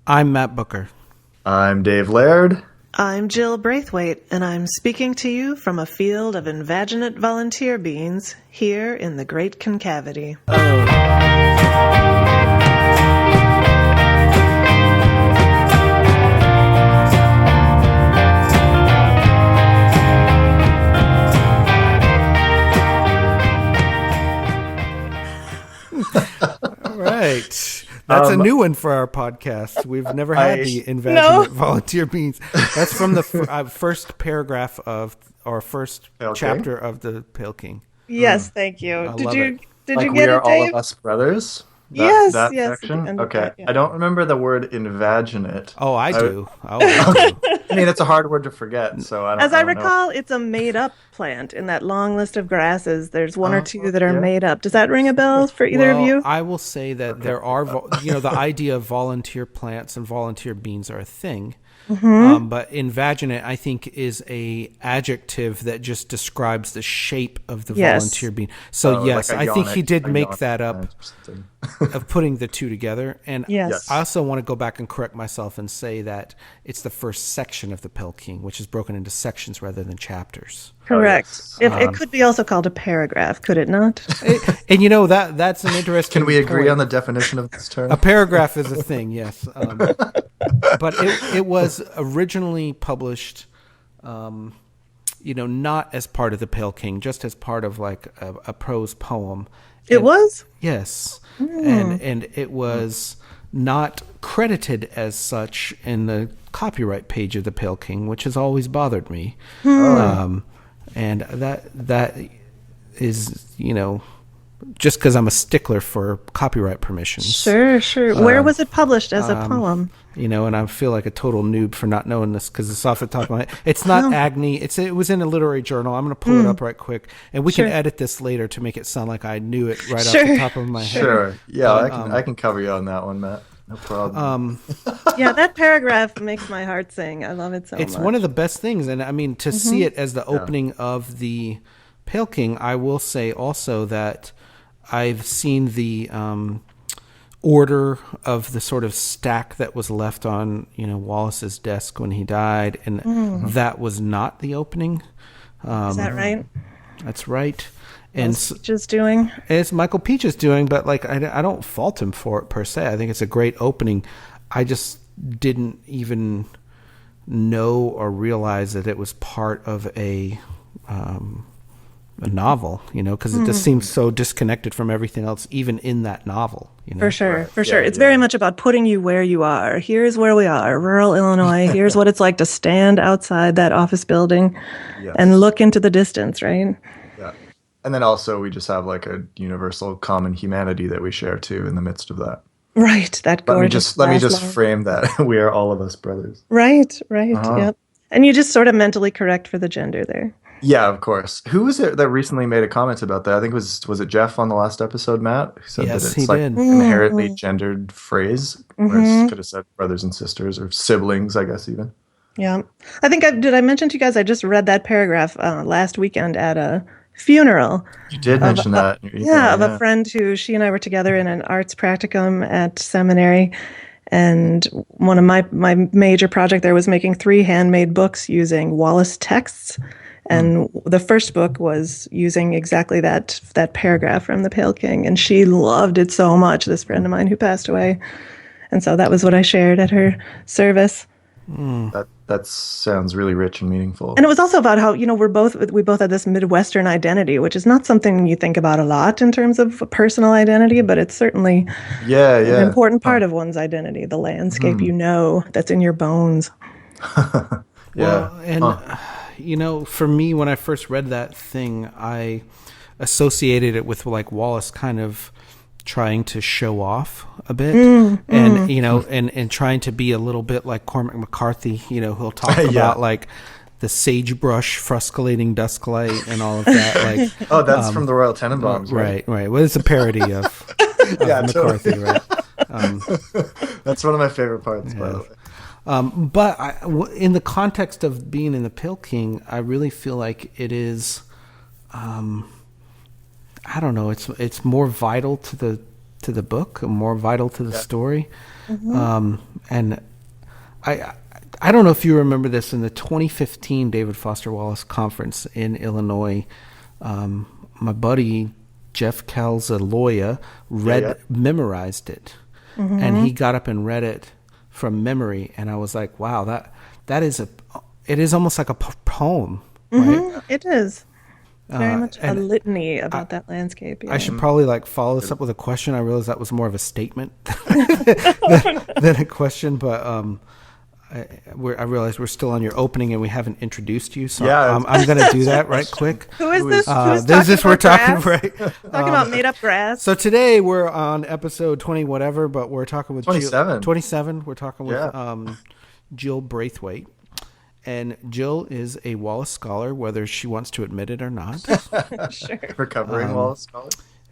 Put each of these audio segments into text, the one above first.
I'm Matt Booker. I'm Dave Laird. I'm Jill Braithwaite, and I'm speaking to you from a field of invaginate volunteer beings here in the Great Concavity. All right. That's a new one for our podcast. We've never had the invaginate volunteer beings. That's from the first paragraph of our first chapter of the Pale King. Yes, thank you. Did you get we are it, Dave? all of us brothers? Yes. Section? Okay. I don't remember the word invaginate. Oh, I do. I mean, it's a hard word to forget, so I don't know. As I recall, it's a made-up plant. In that long list of grasses, there's one or two that are made up. Does that ring a bell for either of you? I will say that there are, the idea of volunteer plants and volunteer beans are a thing. Mm-hmm. But invaginate, I think, is a adjective that just describes the shape of the volunteer bean. So yes, like I think he did make that up of putting the two together. And yes. I also want to go back and correct myself and say that it's the first section of the Pale King, which is broken into sections rather than chapters. Correct. It could be also called a paragraph, could it not? And that's an interesting Can we agree point. on the definition of this term? A paragraph is a thing, yes. But it was originally published, not as part of the Pale King, just as part of like a prose poem. It was? Yes. And it was not credited as such in the copyright page of the Pale King, which has always bothered me. And that is, just because I'm a stickler for copyright permissions. Sure. Where was it published as a poem? And I feel like a total noob for not knowing this because it's off the top of my head. It's not Agni. It was in a literary journal. I'm going to pull it up right quick. And we can edit this later to make it sound like I knew it right off the top of my head. Sure. Yeah, I can cover you on that one, Matt. No problem. Yeah, that paragraph makes my heart sing. I love it so much. It's one of the best things. And I mean, to see it as the opening of the Pale King, I will say also that I've seen the order of the sort of stack that was left on, Wallace's desk when he died. And that was not the opening. Is that right? That's right. And Peach is doing. It's Michael Peach is doing, but I don't fault him for it per se. I think it's a great opening. I just didn't even know or realize that it was part of a novel, because it just seems so disconnected from everything else, even in that novel. For sure. It's very much about putting you where you are. Here's where we are, rural Illinois. Here's what it's like to stand outside that office building and look into the distance, right? Yeah. And then also we just have like a universal common humanity that we share too in the midst of that. Right. That gorgeous. Let me just frame that. We are all of us brothers. Right. Yep. And you just sort of mentally correct for the gender there. Yeah, of course. Who was it that recently made a comment about that? I think was it Jeff on the last episode, Matt? Who said yes, that it's like did. Inherently gendered phrase, whereas it could have said brothers and sisters or siblings, I guess even. Yeah. I think did I mention to you guys I just read that paragraph last weekend at a funeral. You did mention that. Of a friend who she and I were together in an arts practicum at seminary. And one of my major project there was making 3 handmade books using Wallace texts. And the first book was using exactly that paragraph from the Pale King. And she loved it so much, this friend of mine who passed away. And so that was what I shared at her service. That sounds really rich and meaningful. And it was also about how, we both had this Midwestern identity, which is not something you think about a lot in terms of personal identity, but it's certainly an important part of one's identity, the landscape that's in your bones. For me, when I first read that thing, I associated it with like Wallace kind of trying to show off a bit and trying to be a little bit like Cormac McCarthy, he'll talk about like the sagebrush frusculating dusklight and all of that. Like, that's from the Royal Tenenbaums, right? Right. Well, it's a parody of McCarthy, totally. Right? That's one of my favorite parts, by the way. But in the context of being in the Pale King, I really feel like it is, I don't know, it's more vital to to the book, more vital to the story. And I don't know if you remember this, in the 2015 David Foster Wallace conference in Illinois, my buddy Jeff Calzaloya memorized it, and he got up and read it from memory, and I was like, wow, it is almost like a poem, right? It is. Very much a litany about that landscape. Yeah. I should probably follow this up with a question. I realized that was more of a statement than a question, but I realize we're still on your opening and we haven't introduced you, so I'm going to do that right quick. Who is this? We're talking right. Talking about made up grass. So today we're on episode 20 whatever, but we're talking with 27. 27. We're talking with Jill Braithwaite. And Jill is a Wallace scholar, whether she wants to admit it or not. Sure. Recovering Wallace scholar.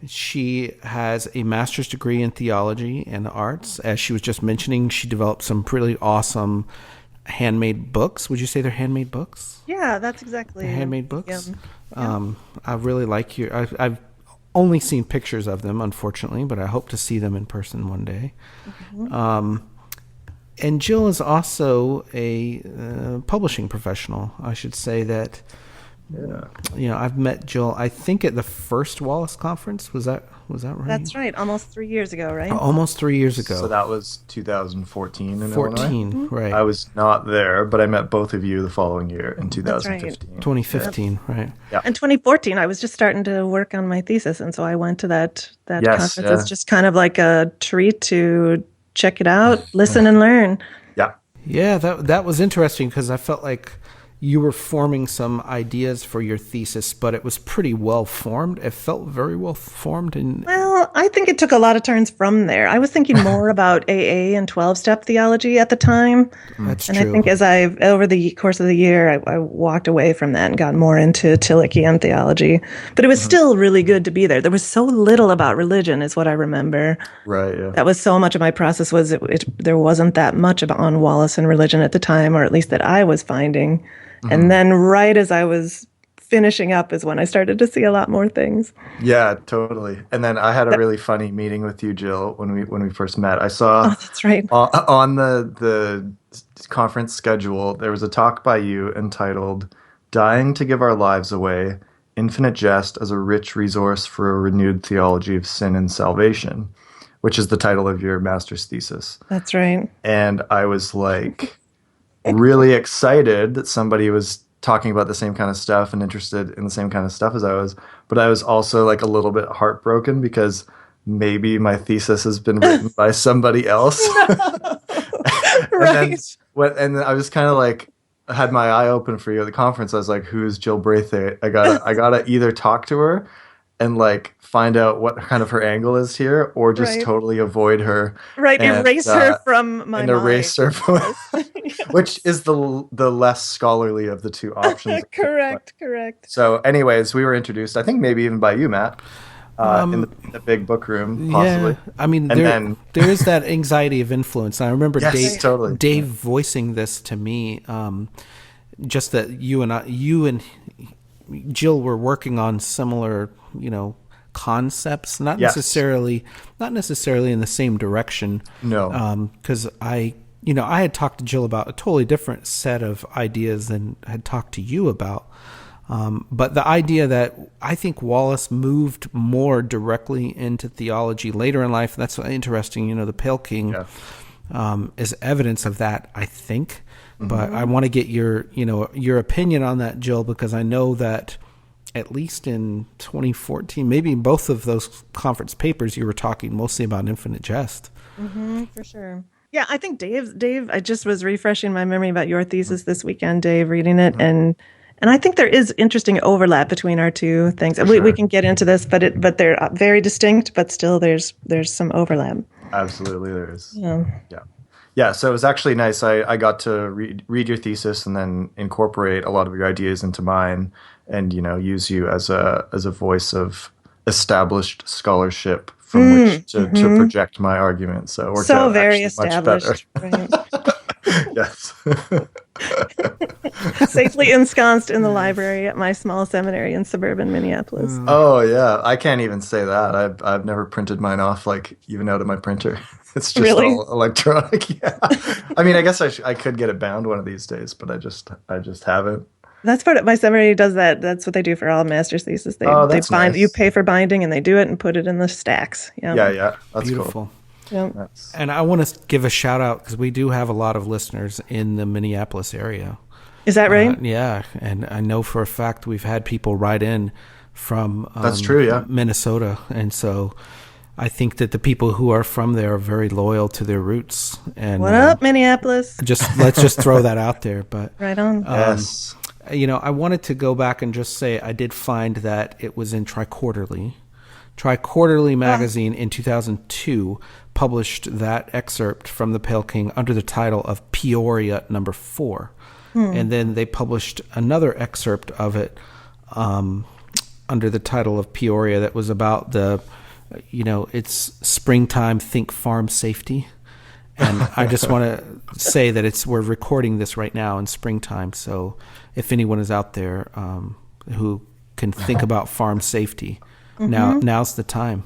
She has a master's degree in theology and the arts. As she was just mentioning, she developed some pretty awesome handmade books. Would you say they're handmade books? Yeah, that's exactly. Handmade books. Yeah. I really like I've only seen pictures of them, unfortunately, but I hope to see them in person one day. And Jill is also a publishing professional. I should say that. I've met Jill, I think, at the first Wallace conference. Was that right? That's right. Almost 3 years ago, right? Almost 3 years ago. So that was 2014 in 14, Illinois? right. I was not there, but I met both of you the following year in 2015. 2015, right. Yeah. In 2014, I was just starting to work on my thesis, and so I went to that conference. It's just kind of like a treat to check it out, listen and learn. Yeah, that was interesting because I felt like you were forming some ideas for your thesis, but it was pretty well formed. It felt very well formed. Well, I think it took a lot of turns from there. I was thinking more about AA and 12-step theology at the time. That's and true. I think as over the course of the year, I walked away from that and got more into Tillichian theology. But it was still really good to be there. There was so little about religion is what I remember. Right, yeah. That was so much of my process was there wasn't that much on Wallace and religion at the time, or at least that I was finding. And then right as I was finishing up is when I started to see a lot more things. Yeah, totally. And then I had a really funny meeting with you, Jill, when we first met. I saw that's right. on the conference schedule, there was a talk by you entitled Dying to Give Our Lives Away, Infinite Jest as a Rich Resource for a Renewed Theology of Sin and Salvation, which is the title of your master's thesis. That's right. And I was really excited that somebody was talking about the same kind of stuff and interested in the same kind of stuff as I was. But I was also a little bit heartbroken because maybe my thesis has been written by somebody else. Right. And then I was kind of I had my eye open for you at the conference. I was like, who's Jill Braithwaite? I gotta either talk to her and find out what kind of her angle is here, or just totally avoid her. Right, erase her from my mind. Erase her from, which is the less scholarly of the two options. Correct. So, anyways, we were introduced, I think maybe even by you, Matt, in the big book room, possibly. Yeah, I mean, there is that anxiety of influence. I remember Dave voicing this to me, just that you and Jill were working on similar, concepts, not necessarily in the same direction. No. Because I had talked to Jill about a totally different set of ideas than I had talked to you about. But the idea that I think Wallace moved more directly into theology later in life, that's interesting. The Pale King is evidence of that, I think. But I want to get your opinion on that, Jill, because I know that at least in 2014, maybe in both of those conference papers, you were talking mostly about Infinite Jest. For sure. Yeah, I think Dave, I just was refreshing my memory about your thesis this weekend, Dave, reading it. And I think there is interesting overlap between our two things. We can get into this, but they're very distinct, but still there's some overlap. Absolutely, there is. Yeah. So it was actually nice. I got to read your thesis and then incorporate a lot of your ideas into mine, and use you as a voice of established scholarship from which to project my argument. So it worked out very established. Right. Yes. Safely ensconced in the library at my small seminary in suburban Minneapolis. Oh yeah, I can't even say that. I've never printed mine off like even out of my printer. It's just Really? all electronic. Yeah. I mean, I guess I could get it bound one of these days, but I just haven't. That's part of my seminary does that. That's what they do for all master's thesis. Oh, They that's bind nice. you pay for binding and they do it and put it in the stacks. Yeah. Yeah, that's Beautiful. cool. Yeah. That's, And I want to give a shout out because we do have a lot of listeners in the Minneapolis area. Is that right? Yeah, and I know for a fact we've had people write in from That's true, yeah. Minnesota, and so I think that the people who are from there are very loyal to their roots. And What up, Minneapolis? let's just throw that out there. But Right on. yes. I wanted to go back and just say I did find that it was in Triquarterly. Triquarterly magazine in 2002 published that excerpt from The Pale King under the title of Peoria Number 4. And then they published another excerpt of it under the title of Peoria that was about it's springtime, think farm safety. And I just want to say that we're recording this right now in springtime. So if anyone is out there who can think about farm safety, now's the time.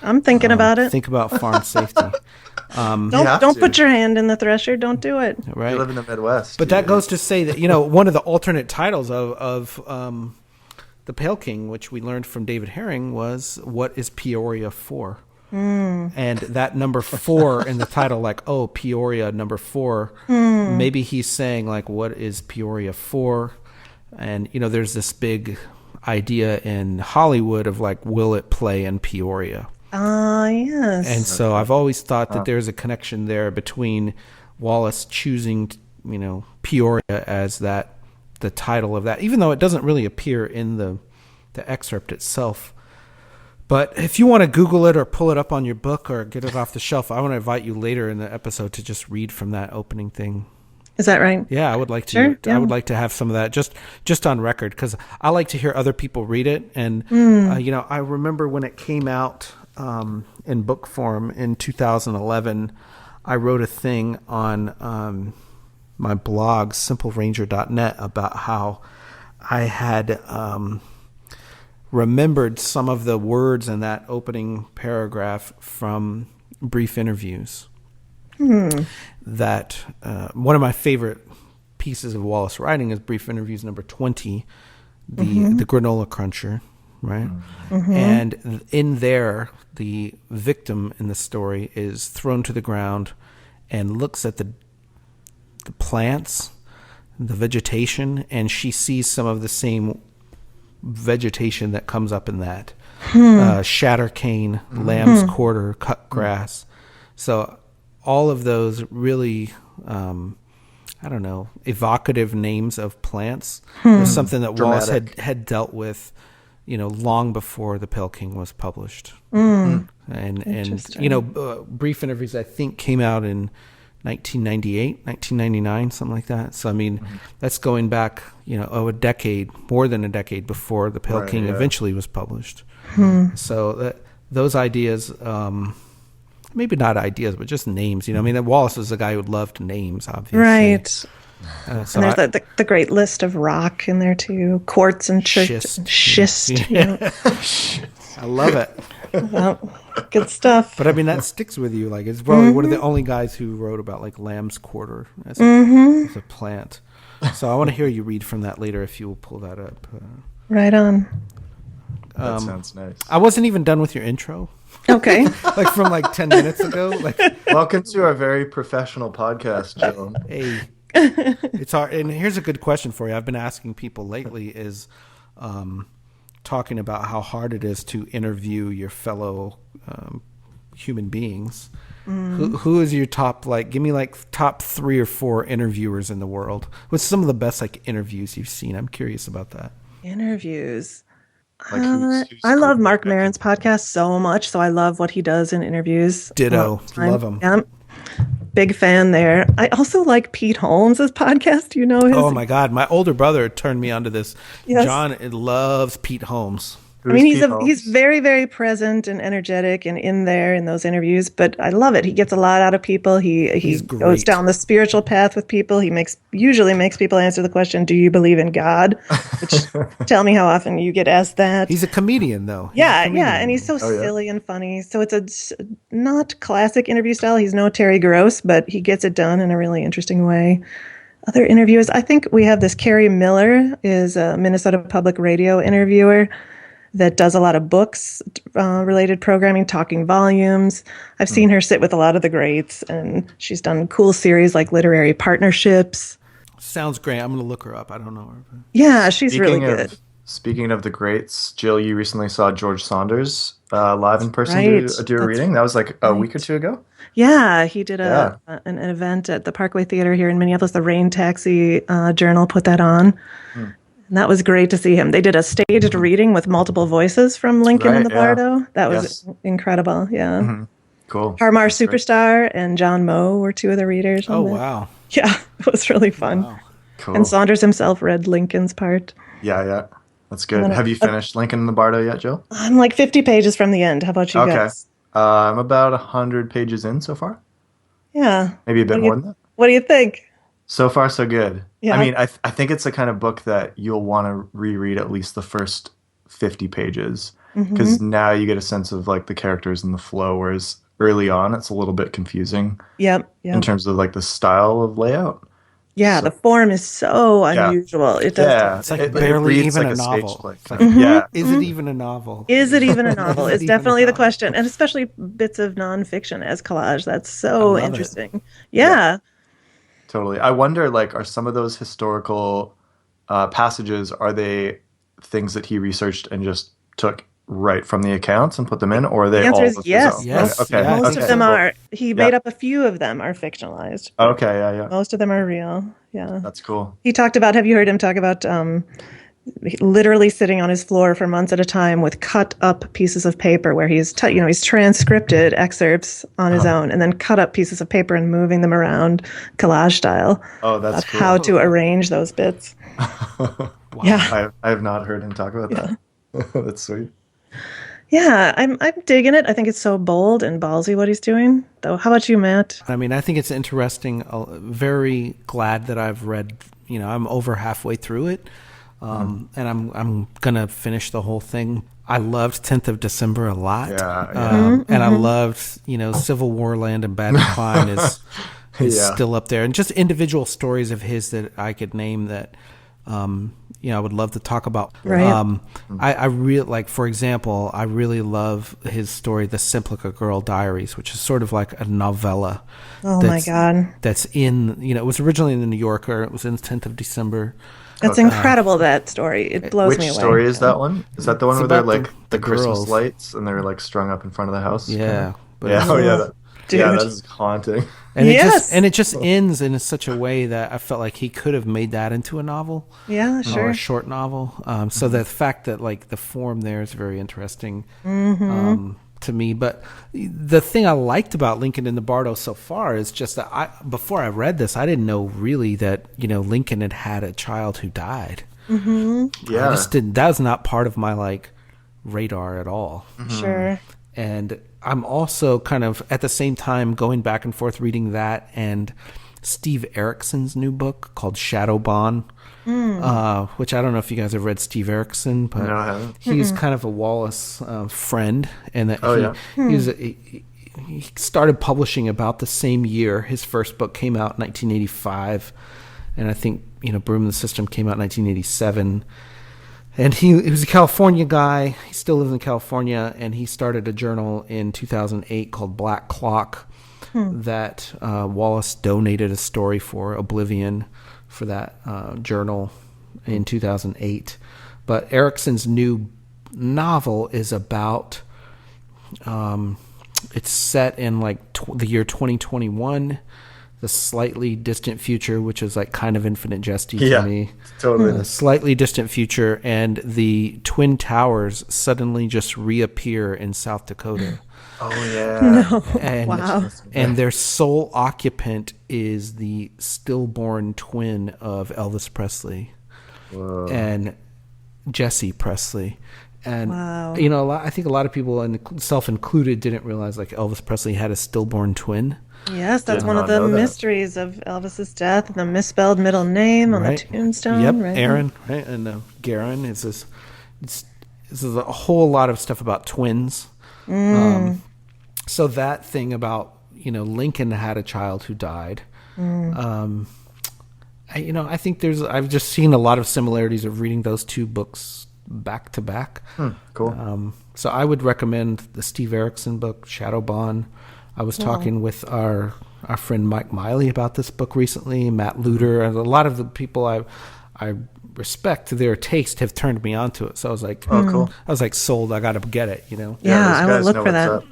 I'm thinking about it. Think about farm safety. Don't put your hand in the thresher. Don't do it. Right. You live in the Midwest. But that goes to say that, one of the alternate titles of The Pale King, which we learned from David Herring, was What is Peoria for? And that number 4 in the title, Peoria number 4, maybe he's saying, what is Peoria for? And, there's this big idea in Hollywood of, will it play in Peoria? Yes. And so I've always thought that there's a connection there between Wallace choosing, Peoria as the title of that, even though it doesn't really appear in the excerpt itself. But if you want to Google it or pull it up on your book or get it off the shelf, I want to invite you later in the episode to just read from that opening thing. Is that right? Yeah, I would like to. Sure, yeah. I would like to have some of that just on record because I like to hear other people read it. And I remember when it came out in book form in 2011, I wrote a thing on my blog simpleranger.net about how I had remembered some of the words in that opening paragraph from brief interviews. That one of my favorite pieces of Wallace writing is brief interviews number 20, the granola cruncher, right? And in there, the victim in the story is thrown to the ground and looks at the plants, the vegetation, and she sees some of the same vegetation that comes up in that. Shatter cane, lamb's quarter, cut grass. So all of those really, evocative names of plants was something that Wallace had dealt with, long before The Pale King was published. And brief interviews, I think, came out in 1998, 1999, something like that. So, I mean, that's going back, a decade, more than a decade before The Pale King eventually was published. So those ideas, maybe not ideas, but just names. Wallace was a guy who loved names, obviously. Right. So and there's the great list of rock in there too, quartz and schist. I love it. Well, good stuff. But that sticks with you. It's probably one of the only guys who wrote about lamb's quarter as a plant. So I want to hear you read from that later if you will pull that up. Right on. That sounds nice. I wasn't even done with your intro. Okay. From 10 minutes ago. Welcome to our very professional podcast, Joe. Hey, it's hard. And here's a good question for you. I've been asking people lately is talking about how hard it is to interview your fellow human beings. Who is your top, give me top 3 or 4 interviewers in the world? What's some of the best interviews you've seen? I'm curious about that. Interviews. Who's I love Mark Maron's podcast so much, so I love what he does in interviews. Ditto. Love him. Yeah, big fan there. I also like Pete Holmes' podcast. His? Oh my God. My older brother turned me onto this. Yes. John loves Pete Holmes. I mean, Pete he's Holmes? very, very present and energetic and in there in those interviews, but I love it. He gets a lot out of people. He He's goes great. down the spiritual path with people. He usually makes people answer the question, "Do you believe in God?" Which tell me how often you get asked that. He's a comedian, though. He's a Yeah, comedian. yeah, and he's so Oh, yeah. silly and funny. So it's not classic interview style. He's no Terry Gross, but he gets it done in a really interesting way. Other interviewers, I think we have this Carrie Miller, is a Minnesota Public Radio interviewer that does a lot of books related programming, talking volumes. I've seen her sit with a lot of the greats, and she's done cool series like Literary Partnerships. Sounds great. I'm going to look her up. I don't know her. But... Yeah, she's really good. Speaking of the greats, Jill, you recently saw George Saunders live in person Right. do a reading. That was like a week or two ago. Yeah, he did Yeah. An event at the Parkway Theater here in Minneapolis. The Rain Taxi Journal put that on. And that was great to see him. They did a staged reading with multiple voices from Lincoln Right, and the yeah. Bardo. That was incredible. Yeah. Mm-hmm. Cool. Harmar That's great. Superstar and John Moe were two of the readers. Oh, on that. wow. Yeah, it was really fun. Wow. Cool. And Saunders himself read Lincoln's part. Yeah. That's good. Have you finished Lincoln and the Bardo yet, Jill? I'm like 50 pages from the end. How about you guys? I'm about 100 pages in so far. Yeah. Maybe a bit more than that. What do you think? So far, so good. Yeah. I mean, I think it's the kind of book that you'll want to reread at least the first 50 pages because now you get a sense of like the characters and the flow, whereas early on it's a little bit confusing Yep. in terms of like the style of layout. Yeah, the form is so unusual. It does. Yeah, It's like barely reads even like a stage novel. play. It's like, Yeah, Is it even a novel? Is it even a novel? Is it It's even a definitely the novel? question. And especially bits of nonfiction as collage. That's I so love it. interesting. Yeah. totally. I wonder, like, are some of those historical passages, are they things that he researched and just took right from the accounts and put them in, or are they The answer all is of his yes. own? Yes. Okay. Yeah, I Most think of them so. are. He made up a few of them are fictionalized. Okay, yeah. Most of them are real. Yeah. That's cool. He talked about, have you heard him talk about literally sitting on his floor for months at a time with cut up pieces of paper where he's transcripted excerpts on his own and then cut up pieces of paper and moving them around collage style Oh, that's of cool. how to arrange those bits. Yeah. I have not heard him talk about that. That's sweet. Yeah, I'm digging it. I think it's so bold and ballsy what he's doing. Though, how about you, Matt? I mean, I think it's interesting. Very glad that I've read. I'm over halfway through it, and I'm gonna finish the whole thing. I loved 10th of December a lot, and I loved Civil War Land and Bad Decline is still up there, and just individual stories of his that I could name that. I would love to talk about. Right. I really like, for example, I really love his story, The Simplica Girl Diaries, which is sort of like a novella. Oh my God. That's in, it was originally in the New Yorker. It was in 10th of December. That's incredible, that story. It blows me away. Which story is that one? Is that the one It's where they're about like the the Christmas girls. lights and they're like strung up in front of the house? Yeah. But Yeah. Oh yeah. Dude. Yeah, that is haunting. And Yes. it just ends in such a way that I felt like he could have made that into a novel. Yeah, Or sure. a short novel. So the fact that like the form there is very interesting to me. But the thing I liked about Lincoln and the Bardo so far is just that before I read this, I didn't know really that Lincoln had a child who died. Yeah. I just didn't. That was not part of my like radar at all. Sure. And I'm also kind of at the same time going back and forth reading that and Steve Erickson's new book called Shadowbond, which I don't know if you guys have read Steve Erickson, but No, I haven't. he's kind of a Wallace friend, and that Oh, he started publishing about the same year. His first book came out in 1985, and I think Broom in the System came out in 1987. And he was a California guy. He still lives in California, and he started a journal in 2008 called Black Clock that Wallace donated a story for, Oblivion, for that journal in 2008. But Erickson's new novel is about, it's set in like the year 2021, the slightly distant future, which is like kind of Infinite Jesty to me. Totally. A slightly distant future, and the Twin Towers suddenly just reappear in South Dakota. Oh yeah. And, Wow. and their sole occupant is the stillborn twin of Elvis Presley Whoa. and Jesse Presley. And wow. I think a lot of people, and self included, didn't realize like Elvis Presley had a stillborn twin. Yes, that's Did one of not the know that. mysteries of Elvis's death, the misspelled middle name on the Right. tombstone. Yep, Right? Aaron, right, and Garen. This is a whole lot of stuff about twins. So that thing about Lincoln had a child who died. I think I've just seen a lot of similarities of reading those two books back to back. Cool. So I would recommend the Steve Erickson book, Shadowbond. I was talking with our friend Mike Miley about this book recently, Matt Luter, and a lot of the people I respect their taste have turned me onto it. So I was like, oh, cool. I was like, sold. I got to get it. Yeah, those I will guys look know for what's that. up.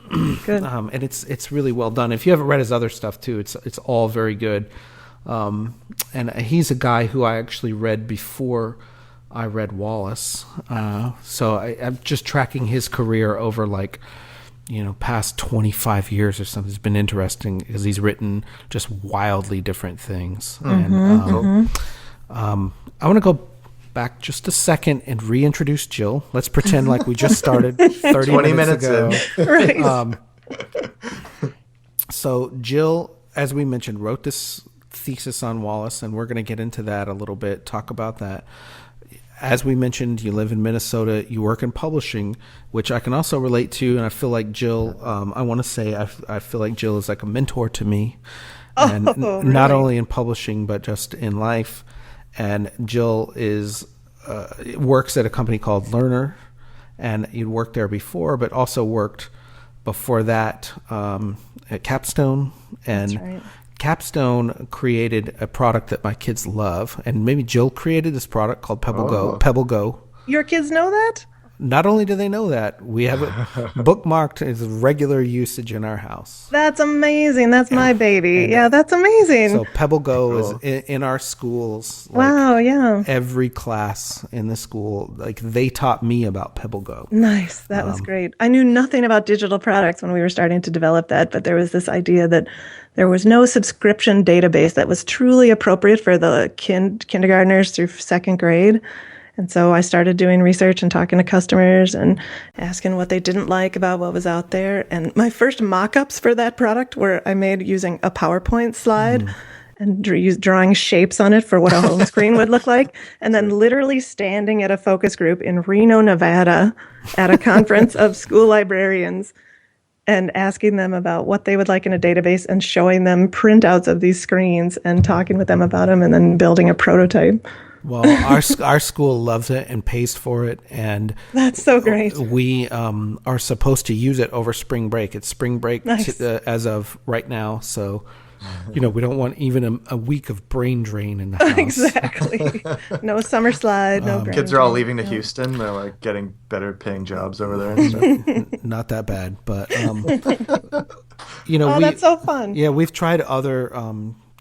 Good. And it's really well done. If you haven't read his other stuff too, it's all very good. And he's a guy who I actually read before I read Wallace. So I'm just tracking his career over past 25 years or something. It's been interesting because he's written just wildly different things. And I want to go back just a second and reintroduce Jill. Let's pretend like we just started 30 20 minutes ago. in. Right. So Jill, as we mentioned, wrote this thesis on Wallace, and we're going to get into that a little bit, talk about that. As we mentioned, you live in Minnesota, you work in publishing, which I can also relate to, and I feel like Jill, I want to say I feel like Jill is like a mentor to me, and really? not only in publishing, but just in life. And Jill works at a company called Learner, and you'd worked there before, but also worked before that at Capstone. And That's right. Capstone created a product that my kids love, and maybe Jill created this product called Pebble Go. Pebble Go. Your kids know that? Not only do they know that, we have it bookmarked as regular usage in our house. That's amazing. That's my baby. Yeah, that's amazing. So Pebble Go Cool. is in our schools. Wow, yeah. Every class in the school, they taught me about Pebble Go. Nice. That was great. I knew nothing about digital products when we were starting to develop that, but there was this idea that there was no subscription database that was truly appropriate for the kindergartners through second grade. And so I started doing research and talking to customers and asking what they didn't like about what was out there. And my first mock-ups for that product were I made using a PowerPoint slide and drawing shapes on it for what a home screen would look like. And then literally standing at a focus group in Reno, Nevada at a conference of school librarians and asking them about what they would like in a database and showing them printouts of these screens and talking with them about them and then building a prototype. Well, our school loves it and pays for it, and that's so great. We are supposed to use it over spring break. It's spring break Nice. As of right now, so we don't want even a week of brain drain in the house. Exactly. No summer slide. No. Kids are all leaving to Houston. They're like getting better paying jobs over there and stuff. Not that bad, but that's so fun. Yeah, we've tried other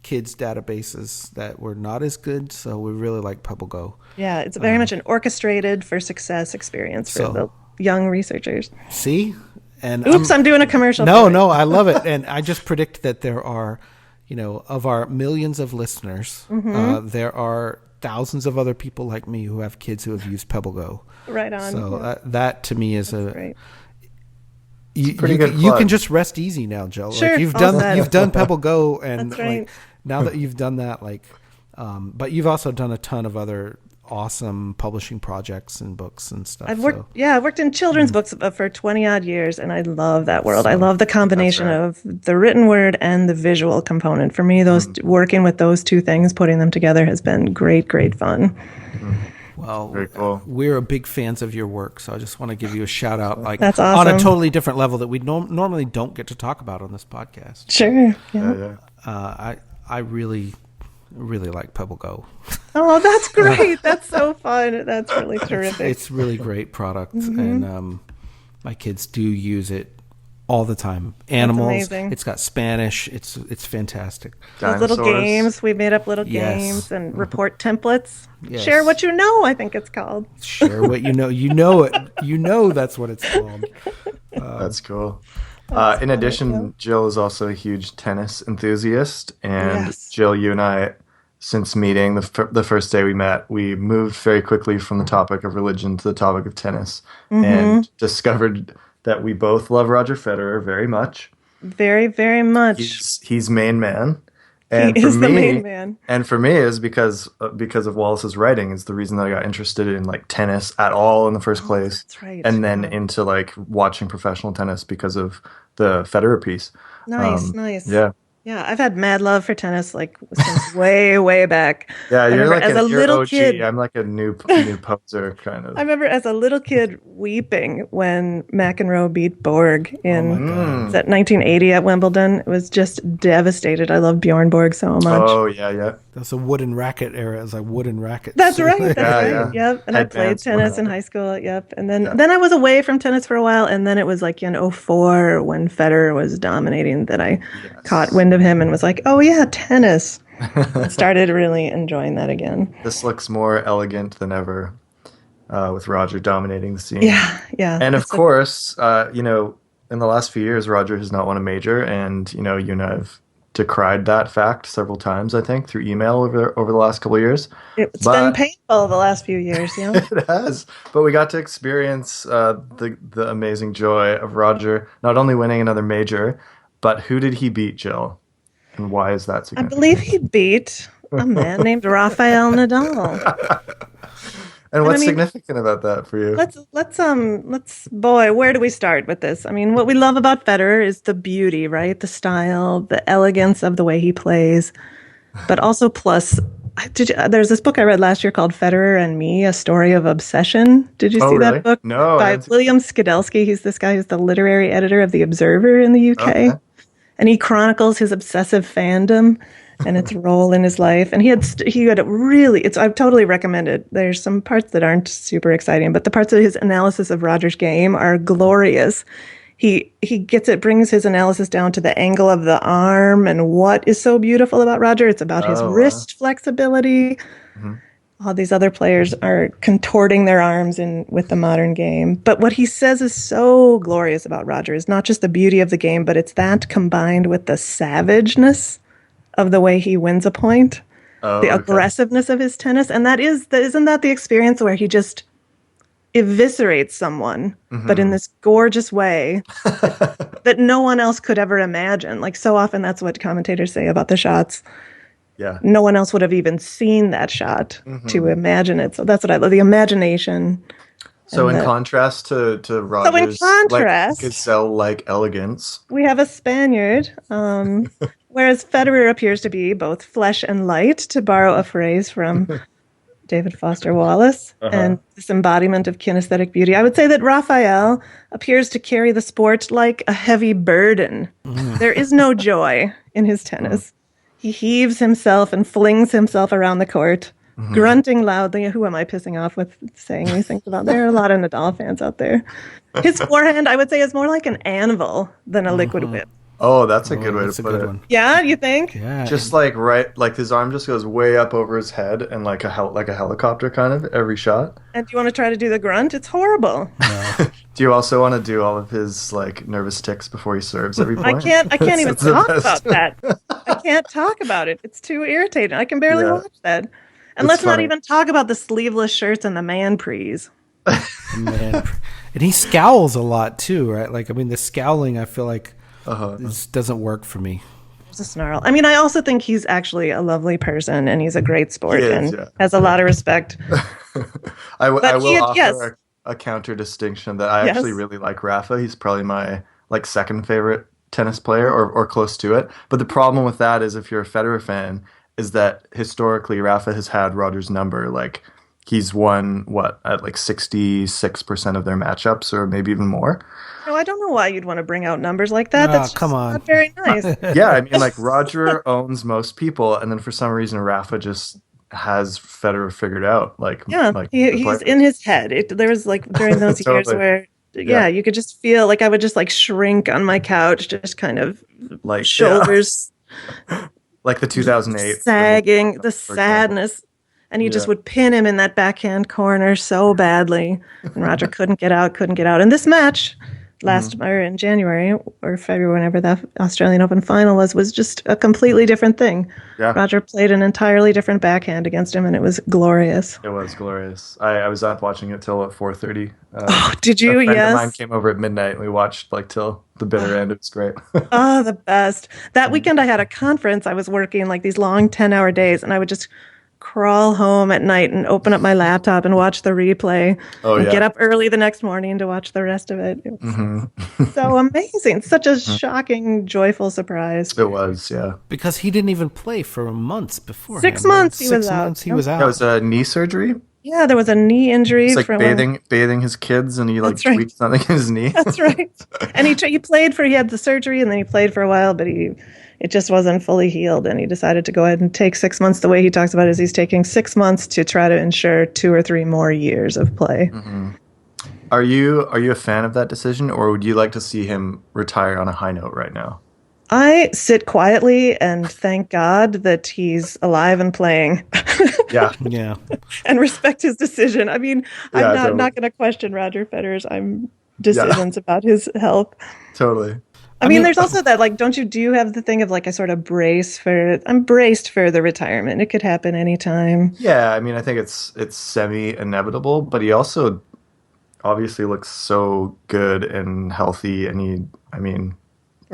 kids databases that were not as good, so we really like Pebble Go. Yeah, it's very much an orchestrated for success experience for the young researchers. See? And Oops, I'm doing a commercial. No, I love it. And I just predict that there are, of our millions of listeners, there are thousands of other people like me who have kids who have used Pebble Go. Right on. So that to me is great. Pretty good You plug. can just rest easy now, Joe. Sure, you've all set. done Pebble Go, and That's right. now that you've done that, but you've also done a ton of other awesome publishing projects and books and stuff. I've worked in children's books for 20 odd years, and I love that world. I love the combination of the written word and the visual component. For me, working with those two things, putting them together has been great, great fun. Well, very cool. We're big fans of your work, so I just want to give you a shout out, That's awesome. on a totally different level that we normally don't get to talk about on this podcast. Sure. Yeah. I really, really like Pebble Go. Oh, that's great. That's so fun. That's really terrific. It's really great product, and my kids do use it all the time. Animals. amazing. It's got Spanish. It's fantastic. Those little Dinosaurs. games. We made up little Yes. games and report templates. Yes. Share what you know, I think it's called. Share what you know. You know it. You know that's what it's called. That's cool. In addition, Jill is also a huge tennis enthusiast, and Yes. Jill, you and I since meeting the first day we met, we moved very quickly from the topic of religion to the topic of tennis, and discovered that we both love Roger Federer very much. Very, very much. He's main man, He and for is the me, main man. and for me is because of Wallace's writing is the reason that I got interested in like tennis at all in the first place, That's right. and then into like watching professional tennis because of the Federer piece. Nice. Yeah. Yeah, I've had mad love for tennis like since way, way back. Yeah, you're like as a you're little OG. kid. I'm like a new poser kind of. I remember as a little kid weeping when McEnroe beat Borg in was that 1980 at Wimbledon. It was just devastated. I love Bjorn Borg so much. Oh yeah. That's a wooden racket era. It was like wooden rackets. That's right. That's right. Yeah. Yep. And I played Headbands, tennis whatnot. in high school. Yep. And then I was away from tennis for a while, and then it was like in '04 when Federer was dominating that I caught wind of him and was like, oh yeah, tennis. And started really enjoying that again. This looks more elegant than ever, with Roger dominating the scene. Yeah. And of course, in the last few years, Roger has not won a major, and you and I have decried that fact several times, I think, through email over the last couple of years. It's been painful the last few years, It has, but we got to experience the amazing joy of Roger not only winning another major, but who did he beat, Jill? And why is that I significant? believe he beat a man named Rafael Nadal. And what's I mean, significant about that for you? Let's boy, where do we start with this? I mean, what we love about Federer is the beauty, right? The style, the elegance of the way he plays, but also plus there's this book I read last year called Federer and Me, A Story of Obsession. Did you see really? that book? No, I By didn't see- William Skidelsky. He's this guy who's the literary editor of The Observer in the UK. Okay. And he chronicles his obsessive fandom and its role in his life. And he had really, I totally recommend it. There's some parts that aren't super exciting, but the parts of his analysis of Roger's game are glorious. He brings his analysis down to the angle of the arm and what is so beautiful about Roger. It's about his wrist flexibility. Mm-hmm. All these other players are contorting their arms with the modern game. But what he says is so glorious about Roger is not just the beauty of the game, but it's that combined with the savageness of the way he wins a point, the aggressiveness of his tennis. And isn't that the experience where he just eviscerates someone, but in this gorgeous way that no one else could ever imagine. Like so often that's what commentators say about the shots. Yeah. No one else would have even seen that shot to imagine it. So that's what I love, the imagination. So in contrast to Roger's gazelle-like elegance, we have a Spaniard, whereas Federer appears to be both flesh and light, to borrow a phrase from David Foster Wallace, and this embodiment of kinesthetic beauty. I would say that Rafael appears to carry the sport like a heavy burden. There is no joy in his tennis. He heaves himself and flings himself around the court, grunting loudly. Who am I pissing off with saying these things about? There are a lot of Nadal fans out there. His forehand, I would say, is more like an anvil than a liquid whip. Oh, that's a good way to put it. One. Yeah, you think? Yeah. Just like his arm just goes way up over his head and like a helicopter kind of every shot. And do you want to try to do the grunt? It's horrible. Do you also want to do all of his like nervous tics before he serves every point? I can't even talk about that. I can't talk about it. It's too irritating. I can barely watch that. And let's not even talk about the sleeveless shirts and the man prees. Man. And he scowls a lot too, right? Like, I mean, the scowling, I feel like this doesn't work for me. There's a snarl. I mean, I also think he's actually a lovely person and he's a great sport and has a lot of respect. I will offer a counter distinction that I actually really like Rafa. He's probably my like second favorite tennis player or close to it. But the problem with that is if you're a Federer fan is that historically Rafa has had Roger's number. Like he's won at like 66% of their matchups or maybe even more. No, I don't know why you'd want to bring out numbers like that. That's come on. Not very nice. Yeah, I mean like Roger owns most people and then for some reason Rafa just has Federer figured out. He's in his head. There was like during those years where you could just feel like I would just like shrink on my couch, just kind of like shoulders. Like the 2008. Sagging, the sadness. And he just would pin him in that backhand corner so badly. And Roger couldn't get out. And this match or in January or February, whenever the Australian Open final was just a completely different thing. Yeah. Roger played an entirely different backhand against him, and it was glorious. It was glorious. I was up watching it till 4:30. Did you? A friend of mine Yes. came over at midnight, and we watched like till the bitter end. It was great. Oh, the best. That weekend I had a conference. I was working like these long 10-hour days, and I would just crawl home at night and open up my laptop and watch the replay and get up early the next morning to watch the rest of it. It was so amazing. Such a shocking, joyful surprise. It was, yeah. Because he didn't even play for months before. 6 months he was 6 out. months he was out. That was a knee surgery. Yeah, there was a knee injury. It's like bathing his kids, and he like That's right. tweaked something in his knee. That's right. And he played he had the surgery, and then he played for a while, but it just wasn't fully healed, and he decided to go ahead and take 6 months. The way he talks about it is he's taking 6 months to try to ensure 2 or 3 more years of play. Are you a fan of that decision, or would you like to see him retire on a high note right now? I sit quietly and thank God that he's alive and playing. Yeah. Yeah. And respect his decision. I mean, Yeah, I'm totally. not going to question Roger Federer's decisions about his health. Totally. I mean, there's also that, like, do you have the thing of, like, I'm braced for the retirement. It could happen anytime. Yeah, I mean, I think it's semi-inevitable, but he also obviously looks so good and healthy, and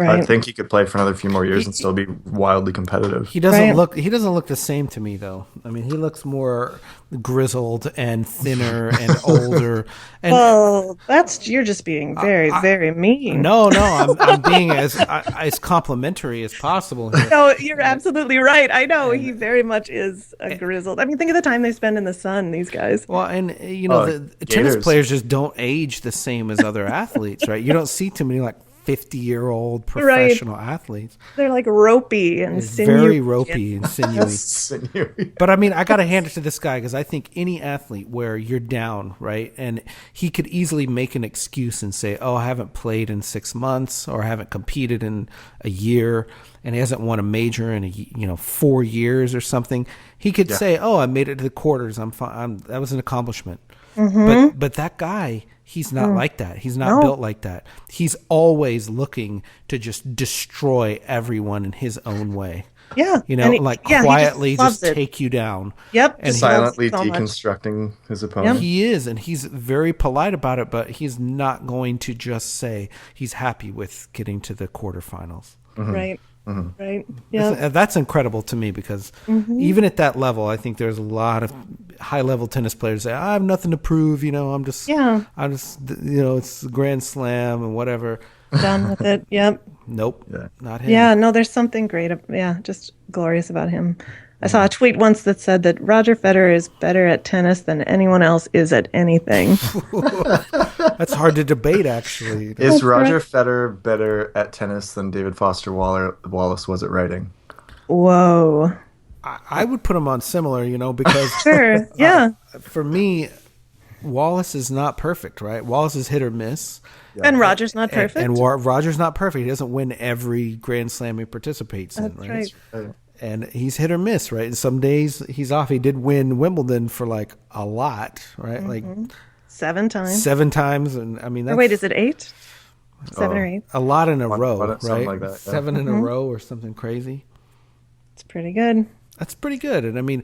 I think he could play for another few more years and still be wildly competitive. He doesn't look the same to me, though. I mean, he looks more grizzled and thinner and older. And Well, you're just being very, very mean. no, I'm being as complimentary as possible here. No, you're absolutely right. I know he very much is a grizzled. I mean, think of the time they spend in the sun, these guys. Well, and the tennis players just don't age the same as other athletes, right? You don't see too many like 50-year-old professional athletes. They're like ropey and sinewy. Very ropey and sinewy. Sinewy. But I mean, I got to hand it to this guy because I think any athlete where you're down, right, and he could easily make an excuse and say, "Oh, I haven't played in 6 months, or I haven't competed in a year, and he hasn't won a major in 4 years or something." He could say, "Oh, I made it to the quarters. I'm fine. That was an accomplishment." But that guy, he's not like that. He's not built like that. He's always looking to just destroy everyone in his own way. Yeah. Quietly he just it. take you down. Yep. And Silently so much. deconstructing his opponent. He is, and he's very polite about it, but he's not going to just say he's happy with getting to the quarterfinals. Right. Right. Yeah. That's incredible to me because even at that level, I think there's a lot of high-level tennis players say, "I have nothing to prove. I'm just, it's the Grand Slam and whatever." Done with it. Yep. Nope, not him. Yeah. No, there's something great. Just glorious about him. I saw a tweet once that said that Roger Federer is better at tennis than anyone else is at anything. That's hard to debate, actually. Is Roger Federer better at tennis than David Foster Wallace was at writing? Whoa. I would put him on similar, because Sure. Yeah. For me, Wallace is not perfect, right? Wallace is hit or miss. And Roger's not perfect. And Roger's not perfect. He doesn't win every Grand Slam he participates in, That's right? And he's hit or miss, right? And some days he's off. He did win Wimbledon for like a lot, right? Like 7 times. 7 times, and I mean, that's Or wait, is it 8? 7 or 8? a lot in a row, something right? like that, yeah. 7 in a row or something crazy. It's pretty good. That's pretty good. And I mean,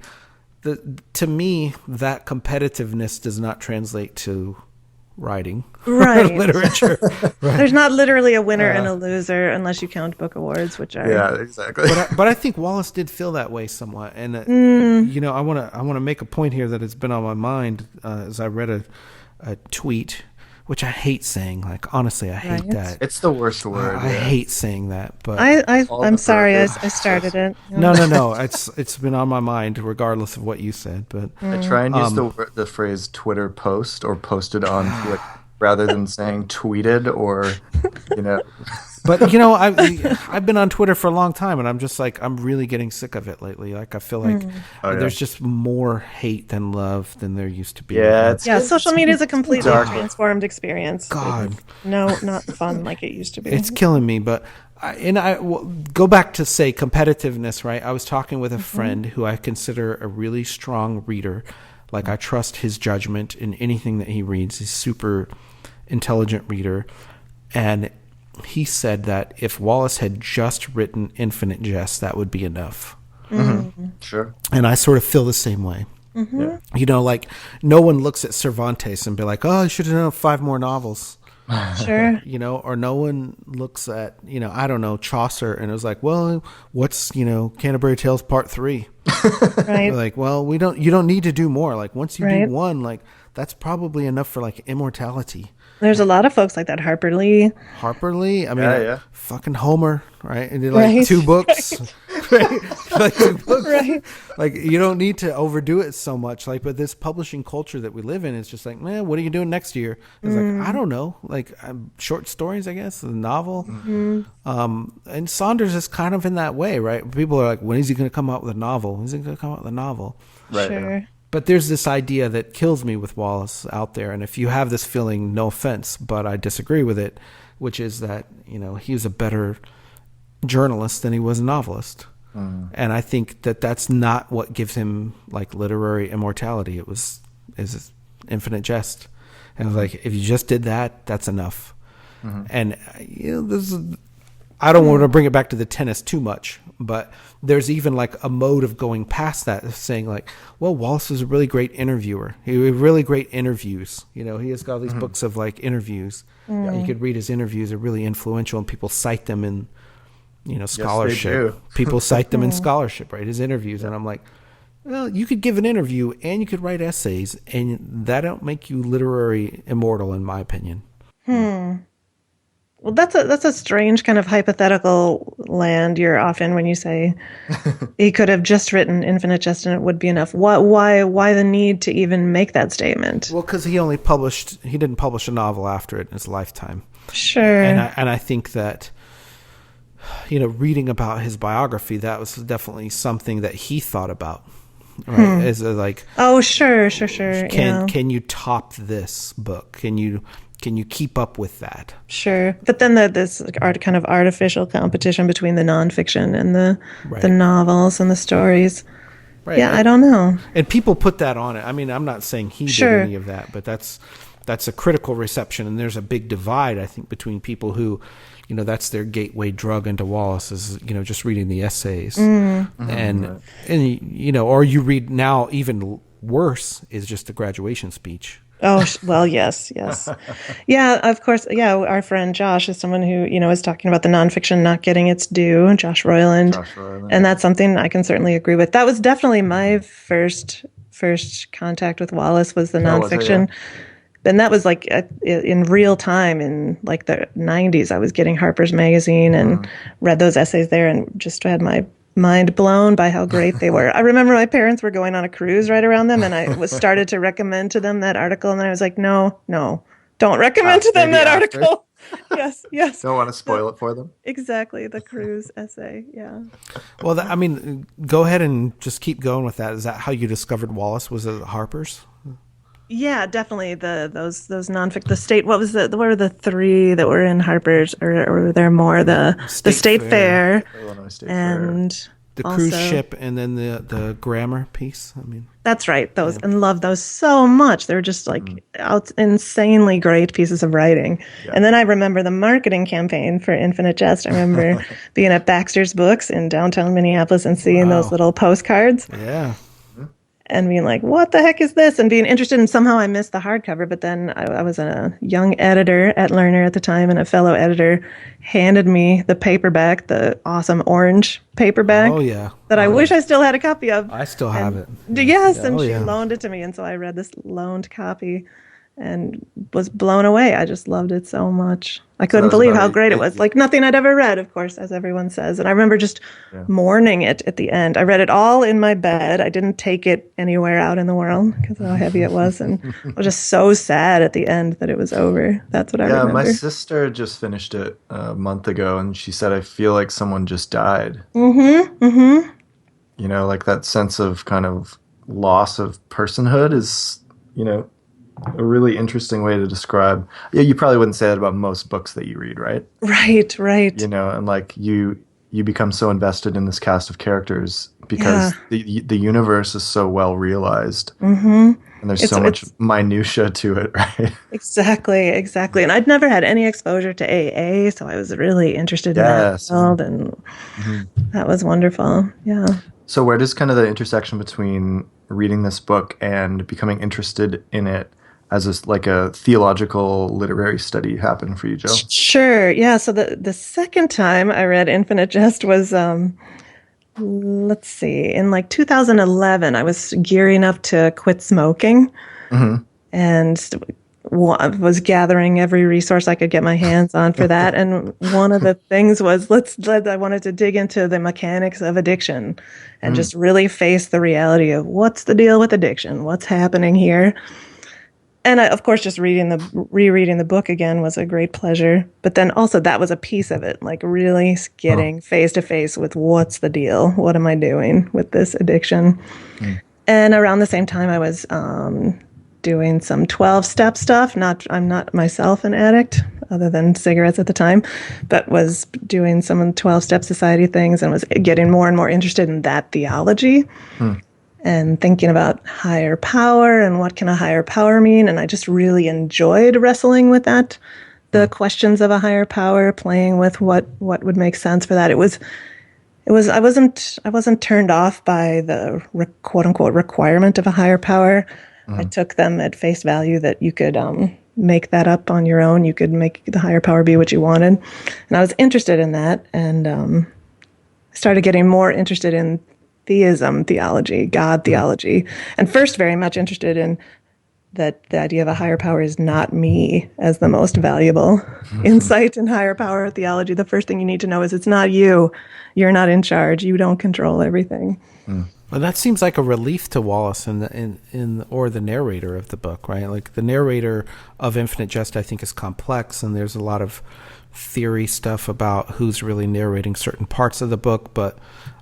to me, that competitiveness does not translate to writing Right. or literature. Right? There's not literally a winner and a loser unless you count book awards, which are Yeah, exactly. But I think Wallace did feel that way somewhat, and I want to make a point here that has been on my mind as I read a tweet, which I hate saying. Like honestly, I hate that. It's the worst word. I hate saying that, but I'm sorry I started it. no. It's been on my mind regardless of what you said. But I try and use the phrase Twitter post or posted on Twitter rather than saying tweeted or But I've been on Twitter for a long time, and I'm just like I'm really getting sick of it lately. Like I feel like there's just more hate than love than there used to be. Yeah, social media is a completely transformed experience. God, no, not fun like it used to be. it's killing me. But I go back to say competitiveness, right? I was talking with a friend who I consider a really strong reader. Like I trust his judgment in anything that he reads. He's a super intelligent reader. And he said that if Wallace had just written Infinite Jest, that would be enough. Mm-hmm. Sure. And I sort of feel the same way. Mm-hmm. Yeah. You know, like no one looks at Cervantes and be like, oh, I should have done 5 more novels. Sure. You know, or no one looks at, you know, I don't know, Chaucer and it was like, well, what's, you know, Canterbury Tales Part 3? Right. Like, well, you don't need to do more. Like once you Right. do one, like that's probably enough for like immortality. There's a lot of folks like that. Harper Lee. Harper Lee, I mean, Yeah. fucking Homer, right? And did like Right. 2 books, right? Like 2 books, Right. Like you don't need to overdo it so much. Like, but this publishing culture that we live in is just like, man, what are you doing next year? It's like I don't know, like short stories, I guess, a novel. And Saunders is kind of in that way, right? People are like, when is he going to come out with a novel? When is he going to come out with a novel? Right. Sure. Yeah. But there's this idea that kills me with Wallace out there. And if you have this feeling, no offense, but I disagree with it, which is that, you know, he was a better journalist than he was a novelist. And I think that that's not what gives him like literary immortality. Is Infinite Jest. And I was like, if you just did that, that's enough. And you know, I don't want to bring it back to the tennis too much, but there's even like a mode of going past that, of saying like, well, Wallace is a really great interviewer. He had really great interviews. You know, he has got all these books of like interviews. You could read his interviews; are really influential, and people cite them in, you know, scholarship. do. People cite them in scholarship, right? His interviews, and I'm like, well, you could give an interview and you could write essays, and that don't make you literary immortal, in my opinion. Well, that's a strange kind of hypothetical land you're off in when you say he could have just written Infinite Jest and it would be enough. Why the need to even make that statement? Well, because he didn't publish a novel after it in his lifetime. Sure. And I think that, you know, reading about his biography, that was definitely something that he thought about, right? Is like, oh, sure. Yeah. can you top this book? Can you keep up with that? Sure. But then this kind of artificial competition between the nonfiction and the Right. novels and the stories. Right. Yeah, I don't know. And people put that on it. I mean, I'm not saying he Sure. did any of that, but that's a critical reception, and there's a big divide, I think, between people who, you know, that's their gateway drug into Wallace is, you know, just reading the essays, and you know, or you read now even worse is just the graduation speech. Oh, well, yes. Yeah, of course. Yeah, our friend Josh is someone who, you know, is talking about the nonfiction not getting its due, Josh Roiland. And that's something I can certainly agree with. That was definitely my first contact with Wallace was the nonfiction. And that was like in real time in like the 90s. I was getting Harper's Magazine and read those essays there and just had my mind blown by how great they were. I remember my parents were going on a cruise right around them, and I was started to recommend to them that article, and then I was like, no, don't recommend to them that article. Yes. Don't want to spoil it for them. Exactly, the cruise essay. Yeah. Well, I mean, go ahead and just keep going with that. Is that how you discovered Wallace? Was it Harper's? Yeah, definitely. Those nonfic, the state. What were the 3 that were in Harper's, or were there more? The State Fair, Illinois State and The also, cruise ship, and then the grammar piece. I mean, that's right. Those and love those so much. They were just like insanely great pieces of writing. Yeah. And then I remember the marketing campaign for Infinite Jest. I remember being at Baxter's Books in downtown Minneapolis and seeing those little postcards. Yeah. And being like, what the heck is this? And being interested, and somehow I missed the hardcover. But then I was a young editor at Lerner at the time, and a fellow editor handed me the paperback, the awesome orange paperback. Oh, yeah. That I wish I still had a copy of. I still have it. Yes, and she loaned it to me. And so I read this loaned copy and was blown away. I just loved it so much. I couldn't believe how great it was. Like nothing I'd ever read, of course, as everyone says. And I remember just mourning it at the end. I read it all in my bed. I didn't take it anywhere out in the world because of how heavy it was. And I was just so sad at the end that it was over. That's what I remember. Yeah, my sister just finished it a month ago, and she said, I feel like someone just died. You know, like that sense of kind of loss of personhood is, you know, a really interesting way to describe. Yeah, you probably wouldn't say that about most books that you read, right? Right. You know, and like you become so invested in this cast of characters because the universe is so well realized, and And there's so much minutia to it, right? Exactly. And I'd never had any exposure to AA, so I was really interested in that field, and that was wonderful. Yeah. So where does kind of the intersection between reading this book and becoming interested in it as a theological literary study happen for you, Joe? Sure. Yeah. So the second time I read Infinite Jest was, let's see, in like 2011. I was gearing up to quit smoking, and was gathering every resource I could get my hands on for that. And one of the things was I wanted to dig into the mechanics of addiction and just really face the reality of what's the deal with addiction, what's happening here. And of course, just rereading the book again was a great pleasure. But then also that was a piece of it, like really getting face to face with what's the deal? What am I doing with this addiction? And around the same time, I was doing some 12-step stuff. I'm not myself an addict, other than cigarettes at the time, but was doing some 12-step society things and was getting more and more interested in that theology. And thinking about higher power and what can a higher power mean. And I just really enjoyed wrestling with that, the questions of a higher power, playing with what would make sense for that. I wasn't turned off by the quote unquote requirement of a higher power. I took them at face value that you could make that up on your own. You could make the higher power be what you wanted. And I was interested in that, and started getting more interested in theology, God theology, and first very much interested in that the idea of a higher power is not me as the most valuable insight in higher power theology. The first thing you need to know is it's not you. You're not in charge. You don't control everything. Well, that seems like a relief to Wallace or the narrator of the book, right? Like the narrator of Infinite Jest, I think, is complex, and there's a lot of theory stuff about who's really narrating certain parts of the book, but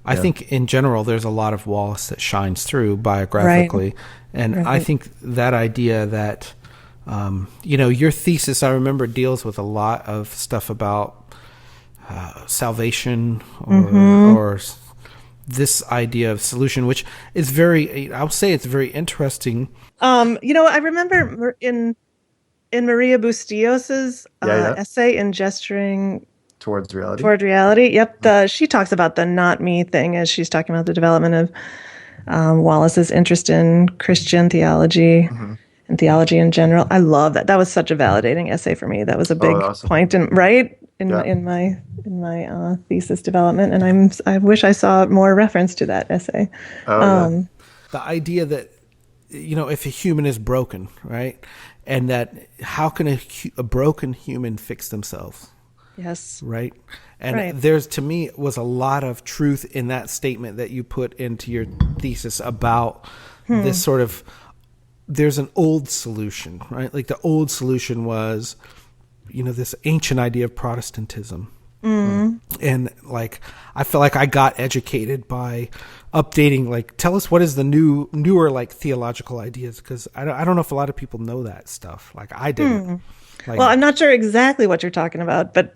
I think in general there's a lot of Wallace that shines through biographically. And I think that idea that your thesis, I remember, deals with a lot of stuff about salvation or this idea of solution, which is I'll say it's very interesting. I remember in Maria Bustios's essay in Gesturing Towards Reality. Toward Reality. Yep. She talks about the not me thing as she's talking about the development of Wallace's interest in Christian theology and theology in general. I love that. That was such a validating essay for me. That was a big point in my thesis development, and I wish I saw more reference to that essay. The idea that if a human is broken, right, and that how can a broken human fix themselves? Yes. Right. And there's, to me, was a lot of truth in that statement that you put into your thesis about this sort of, there's an old solution, right? Like the old solution was, this ancient idea of Protestantism. And like, I feel like I got educated by updating, like, tell us what is the newer like theological ideas. Cause I don't know if a lot of people know that stuff. Like I didn't. Like, well, I'm not sure exactly what you're talking about, but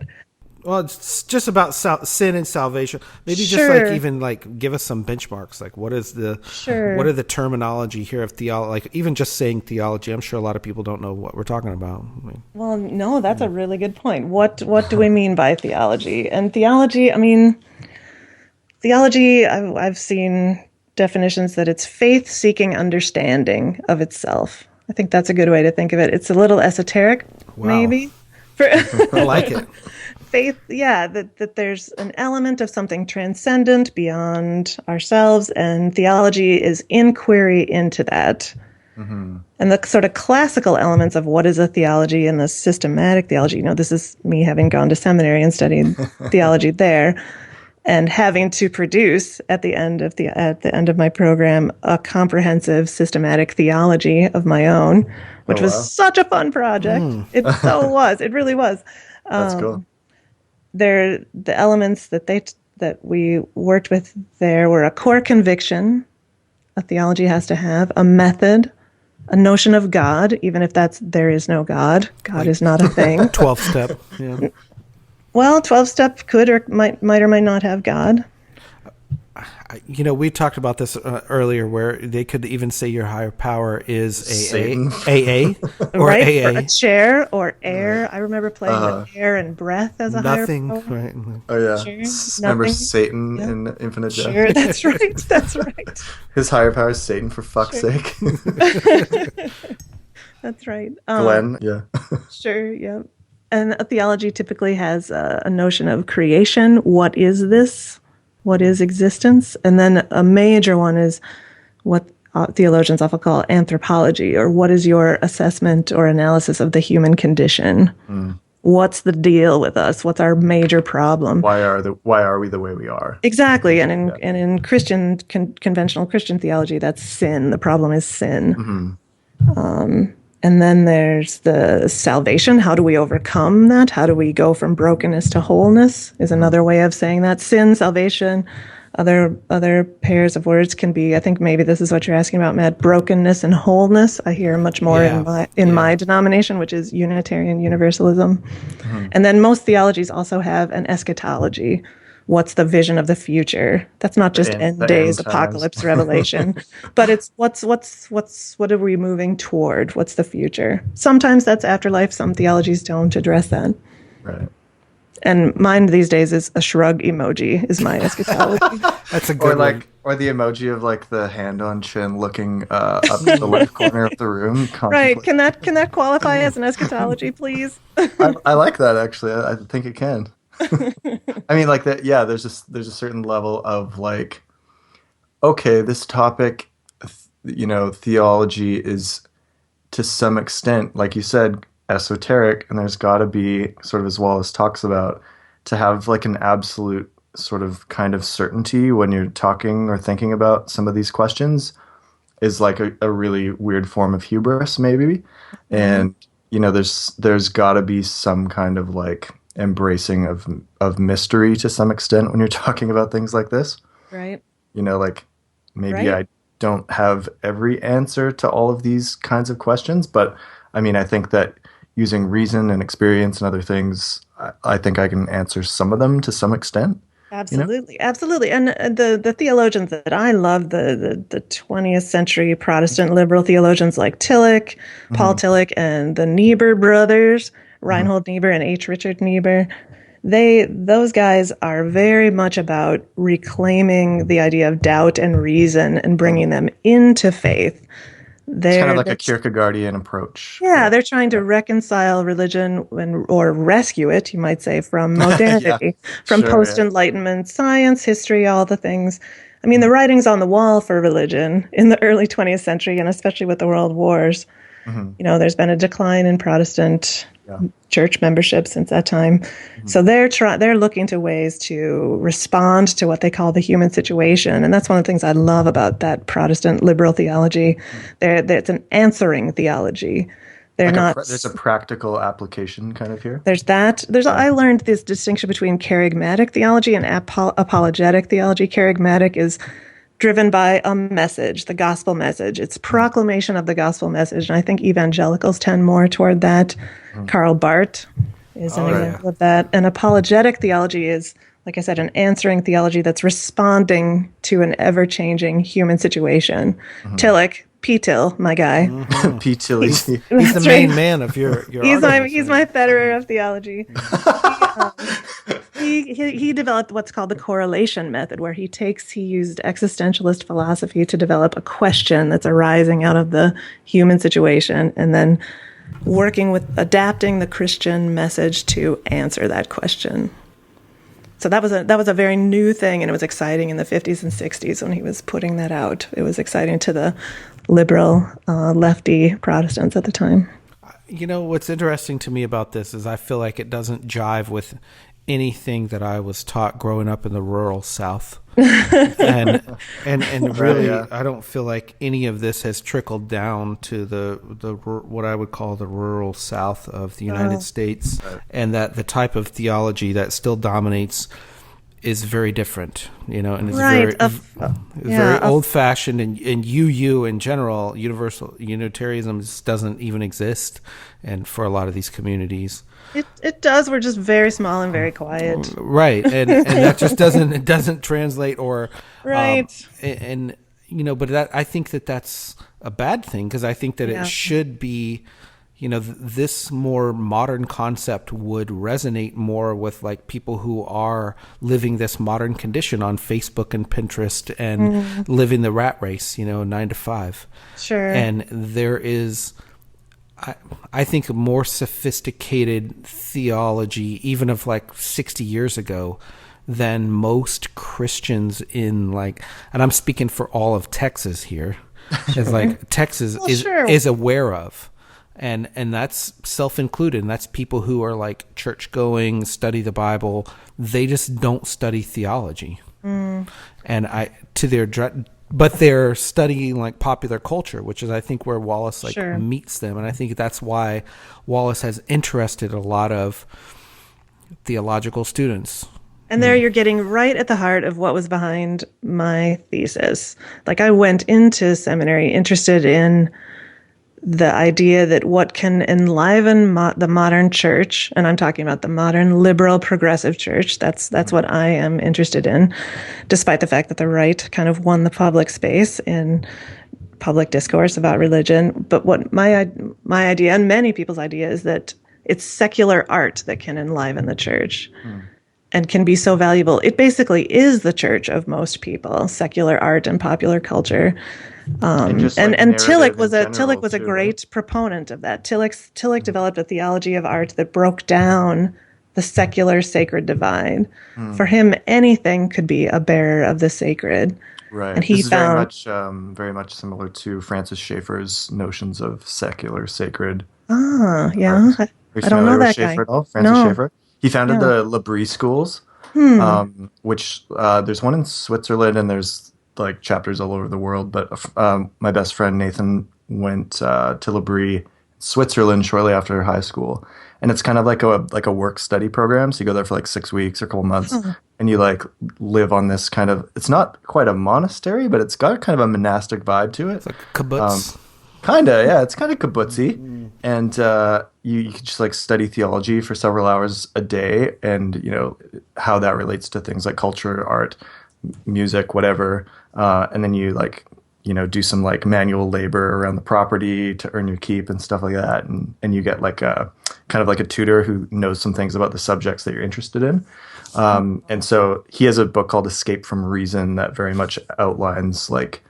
it's just about sin and salvation. Maybe just like even like give us some benchmarks. Like what are the terminology here of theology? Like even just saying theology, I'm sure a lot of people don't know what we're talking about. Well, no, that's a really good point. What do we mean by theology? And theology, I've seen definitions that it's faith-seeking understanding of itself. I think that's a good way to think of it. It's a little esoteric, maybe. I like it. Faith, that there's an element of something transcendent beyond ourselves, and theology is inquiry into that. And the sort of classical elements of what is a theology and the systematic theology, this is me having gone to seminary and studied theology there, and having to produce at the end of my program a comprehensive systematic theology of my own, which was such a fun project. It so was. It really was. That's cool. The elements that we worked with there were a core conviction a theology has to have, a method, a notion of God, even if there is no God. God is not a thing. 12-step. Yeah. Well, 12-step could or might or might not have God. We talked about this earlier, where they could even say your higher power is Satan. AA or right? AA. Or a chair or air. I remember playing with air and breath as a Nothing. higher power. Right. Oh yeah. Sure, Remember nothing. Satan Yeah. in Infinite Jest? Sure, that's right. That's right. His higher power is Satan, for fuck's Sure. sake. That's right. Glenn, yeah. Sure, yeah. And a theology typically has a notion of creation. What is this? What is existence? And then a major one is what theologians often call anthropology, or what is your assessment or analysis of the human condition? What's the deal with us? What's our major problem? Why are we the way we are? Exactly. And in Christian conventional Christian theology, that's sin. The problem is sin. And then there's the salvation. How do we overcome that? How do we go from brokenness to wholeness is another way of saying that. Sin, salvation, other pairs of words can be, I think maybe this is what you're asking about, Matt, brokenness and wholeness. I hear much more in my denomination, which is Unitarian Universalism. And then most theologies also have an eschatology. What's the vision of the future? That's not just end days, apocalypse, revelation, but it's what are we moving toward? What's the future? Sometimes that's afterlife. Some theologies don't address that. Right. And mine these days is a shrug emoji is my eschatology. That's a good one. Or the emoji of like the hand on chin looking up to the left corner of the room. Right. Can that qualify as an eschatology, please? I like that, actually. I think it can. I mean, like that. Yeah, there's a certain level of like, okay, this topic, theology is to some extent, like you said, esoteric, and there's got to be, sort of as Wallace talks about, to have like an absolute sort of kind of certainty when you're talking or thinking about some of these questions is like a really weird form of hubris, maybe. And there's got to be some kind of like embracing of mystery to some extent when you're talking about things like this. Right. Like maybe I don't have every answer to all of these kinds of questions, but I mean, I think that using reason and experience and other things, I think I can answer some of them to some extent. Absolutely, absolutely. And the theologians that I love, the 20th century Protestant liberal theologians like Tillich, Paul Tillich, and the Niebuhr brothers, Reinhold Niebuhr and H. Richard Niebuhr, those guys are very much about reclaiming the idea of doubt and reason and bringing them into faith. It's kind of like a Kierkegaardian approach. Yeah, they're trying to reconcile religion or rescue it, you might say, from modernity, from post-Enlightenment science, history, all the things. I mean, the writing's on the wall for religion in the early 20th century, and especially with the world wars. There's been a decline in Protestant church membership since that time. So they're looking to ways to respond to what they call the human situation. And that's one of the things I love about that Protestant liberal theology. It's an answering theology. They're not. There's a practical application kind of here. There's that. I learned this distinction between charismatic theology and apologetic theology. Charismatic is driven by a message, the gospel message. It's proclamation of the gospel message. And I think evangelicals tend more toward that. Karl Barth is an example of that. And apologetic theology is, like I said, an answering theology that's responding to an ever-changing human situation. Tillich, P-Till, my guy. P-Tilly. He's the main man of your he's my Federer of theology. He developed what's called the correlation method, where he used existentialist philosophy to develop a question that's arising out of the human situation, and then working with adapting the Christian message to answer that question. So that was a very new thing, and it was exciting in the 50s and 60s when he was putting that out. It was exciting to the liberal, lefty Protestants at the time. What's interesting to me about this is I feel like it doesn't jive with anything that I was taught growing up in the rural South. and really, I don't feel like any of this has trickled down to the what I would call the rural South of the United States, and that the type of theology that still dominates is very different, and it's Right. very old-fashioned, and UU in general, universal Unitarianism doesn't even exist, and for a lot of these communities. It does. We're just very small and very quiet. Right, and that just doesn't translate, or right. But I think that's a bad thing, because I think that it should be, this more modern concept would resonate more with like people who are living this modern condition on Facebook and Pinterest and living the rat race, 9 to 5. Sure. And there is, I think, a more sophisticated theology, even of like 60 years ago, than most Christians in and I'm speaking for all of Texas here, is like Texas is aware of. And that's self-included, and that's people who are like church-going, study the Bible. They just don't study theology, and but they're studying like popular culture, which is I think where Wallace meets them, and I think that's why Wallace has interested a lot of theological students. And there you're getting right at the heart of what was behind my thesis. Like, I went into seminary interested in the idea that what can enliven the modern church, and I'm talking about the modern liberal progressive church, that's what I am interested in, despite the fact that the right kind of won the public space in public discourse about religion. But what my idea, and many people's idea, is that it's secular art that can enliven the church. And can be so valuable. It basically is the church of most people, secular art and popular culture. And Tillich was a great proponent of that. Tillich developed a theology of art that broke down the secular sacred divide. For him, anything could be a bearer of the sacred. Right. And he this is found very much similar to Francis Schaeffer's notions of secular sacred. Ah, yeah. I don't know that Schaeffer guy. At all? Francis Schaeffer. He founded the L'Abri schools, which there's one in Switzerland, and there's like chapters all over the world. But my best friend Nathan went to L'Abri, Switzerland, shortly after high school, and it's kind of like a work study program. So you go there for like 6 weeks or a couple months, and you like live on this kind of. It's not quite a monastery, but it's got kind of a monastic vibe to it. It's like a kibbutz. Kinda, yeah. It's kind of kibbutzy, and you can just like study theology for several hours a day, and how that relates to things like culture, art, music, whatever, and then you do some like manual labor around the property to earn your keep and stuff like that, and you get like a kind of like a tutor who knows some things about the subjects that you're interested in, and so he has a book called Escape from Reason that very much outlines like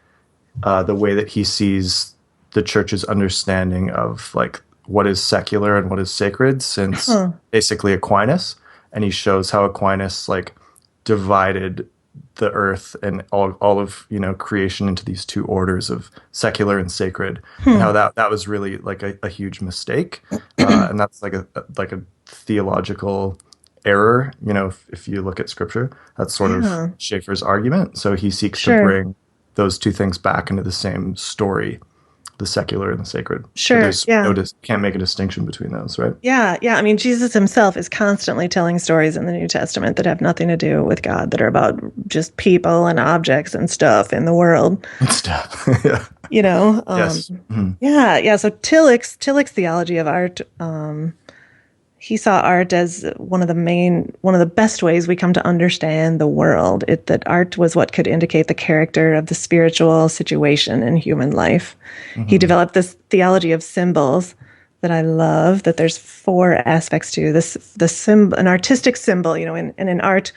the way that he sees the church's understanding of like what is secular and what is sacred since basically Aquinas, and he shows how Aquinas like divided the earth and all of creation into these two orders of secular and sacred, and how that was really like a huge mistake, and that's like a theological error. If you look at scripture, that's sort of Schaeffer's argument. So he seeks to bring those two things back into the same story, the secular and the sacred. Sure. Can't make a distinction between those, right? Yeah. I mean, Jesus himself is constantly telling stories in the New Testament that have nothing to do with God, that are about just people and objects and stuff in the world. Stuff. Yeah. Yes. Yeah. So Tillich's theology of art, he saw art as one of the best ways we come to understand the world. That art was what could indicate the character of the spiritual situation in human life. He developed this theology of symbols that I love, that there's 4 aspects to an artistic symbol, and in art,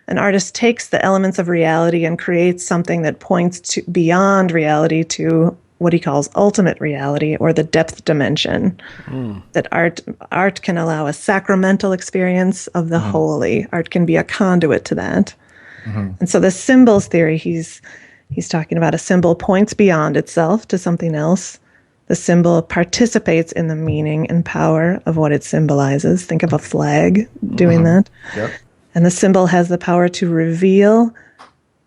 an artist takes the elements of reality and creates something that points to beyond reality to what he calls ultimate reality, or the depth dimension. That art can allow a sacramental experience of the holy. Art can be a conduit to that. And so the symbols theory, he's talking about a symbol points beyond itself to something else. The symbol participates in the meaning and power of what it symbolizes. Think of a flag doing that. Yep. And the symbol has the power to reveal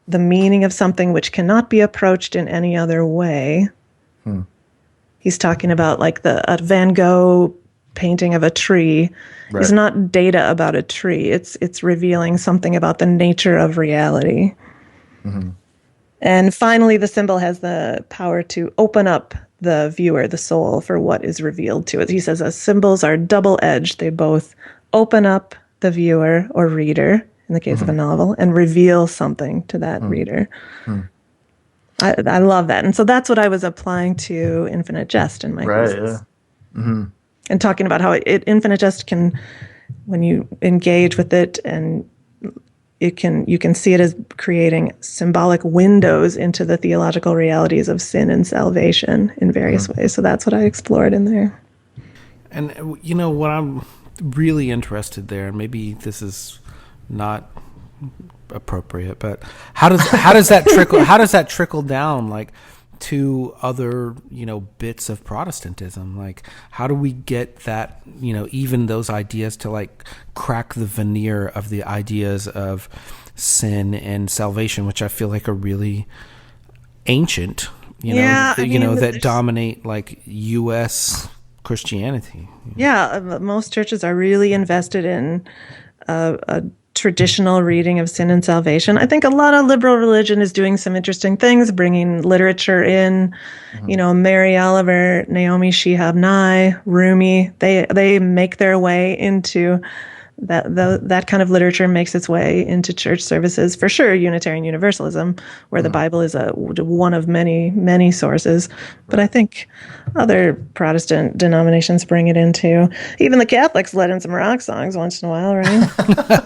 the meaning of something which cannot be approached in any other way. He's talking about like a Van Gogh painting of a tree is Right. not data about a tree. It's revealing something about the nature of reality. Hmm. And finally, the symbol has the power to open up the viewer, the soul, for what is revealed to it. He says symbols are double-edged. They both open up the viewer or reader, in the case of a Hmm. novel, and reveal something to that reader. Hmm. I love that. And so that's what I was applying to Infinite Jest in my Right. Yeah. thesis. Hmm. And talking about how Infinite Jest can, when you engage with it, and you can see it as creating symbolic windows into the theological realities of sin and salvation in various Hmm. ways. So that's what I explored in there. And what I'm really interested there, and maybe this is not appropriate, but how does that trickle down like to other bits of Protestantism? Like, how do we get that even those ideas to like crack the veneer of the ideas of sin and salvation, which I feel like are really ancient, Yeah, I mean, that dominate like U.S. Christianity. yeah, most churches are really invested in a traditional reading of sin and salvation. I think a lot of liberal religion is doing some interesting things, bringing literature in. Hmm. Mary Oliver, Naomi Shihab Nye, Rumi. They make their way into that kind of literature makes its way into church services. For sure, Unitarian Universalism, where the Hmm. Bible is one of many sources. But I Right. think other Protestant denominations bring it into. Even the Catholics let in some rock songs once in a while, right?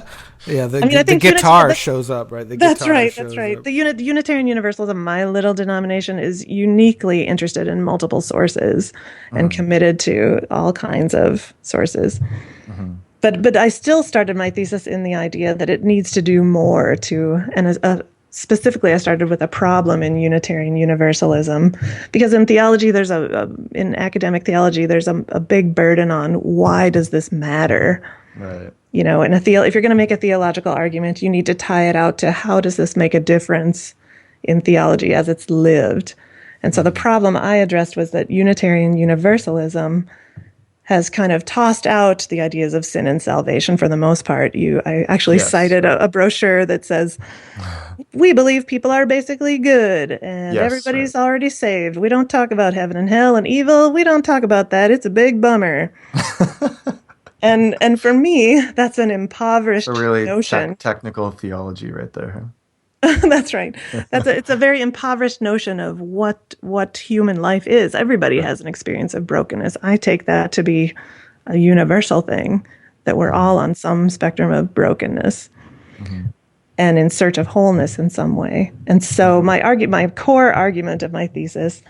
Yeah, I mean, I the think guitar shows up, right? The that's guitar right. That's shows right. up. The Unitarian Universalism, my little denomination, is uniquely interested in multiple sources and Hmm. committed to all kinds of sources. Hmm. But I still started my thesis in the idea that it needs to do more to, and specifically I started with a problem in Unitarian Universalism, because in theology in academic theology there's a big burden on why does this matter. Right. If you're going to make a theological argument, you need to tie it out to how does this make a difference in theology as it's lived. And so the Hmm. problem I addressed was that Unitarian Universalism has kind of tossed out the ideas of sin and salvation for the most part. I actually Yes. cited Right. a brochure that says, we believe people are basically good and Yes. Right. everybody's already saved. We don't talk about heaven and hell and evil. We don't talk about that. It's a big bummer. And for me, that's an So impoverished really notion. technical theology right there. That's right. It's a very impoverished notion of what human life is. Everybody Right. has an experience of brokenness. I take that to be a universal thing, that we're Hmm. all on some spectrum of brokenness Hmm. and in search of wholeness in some way. And so Hmm. my core argument of my thesis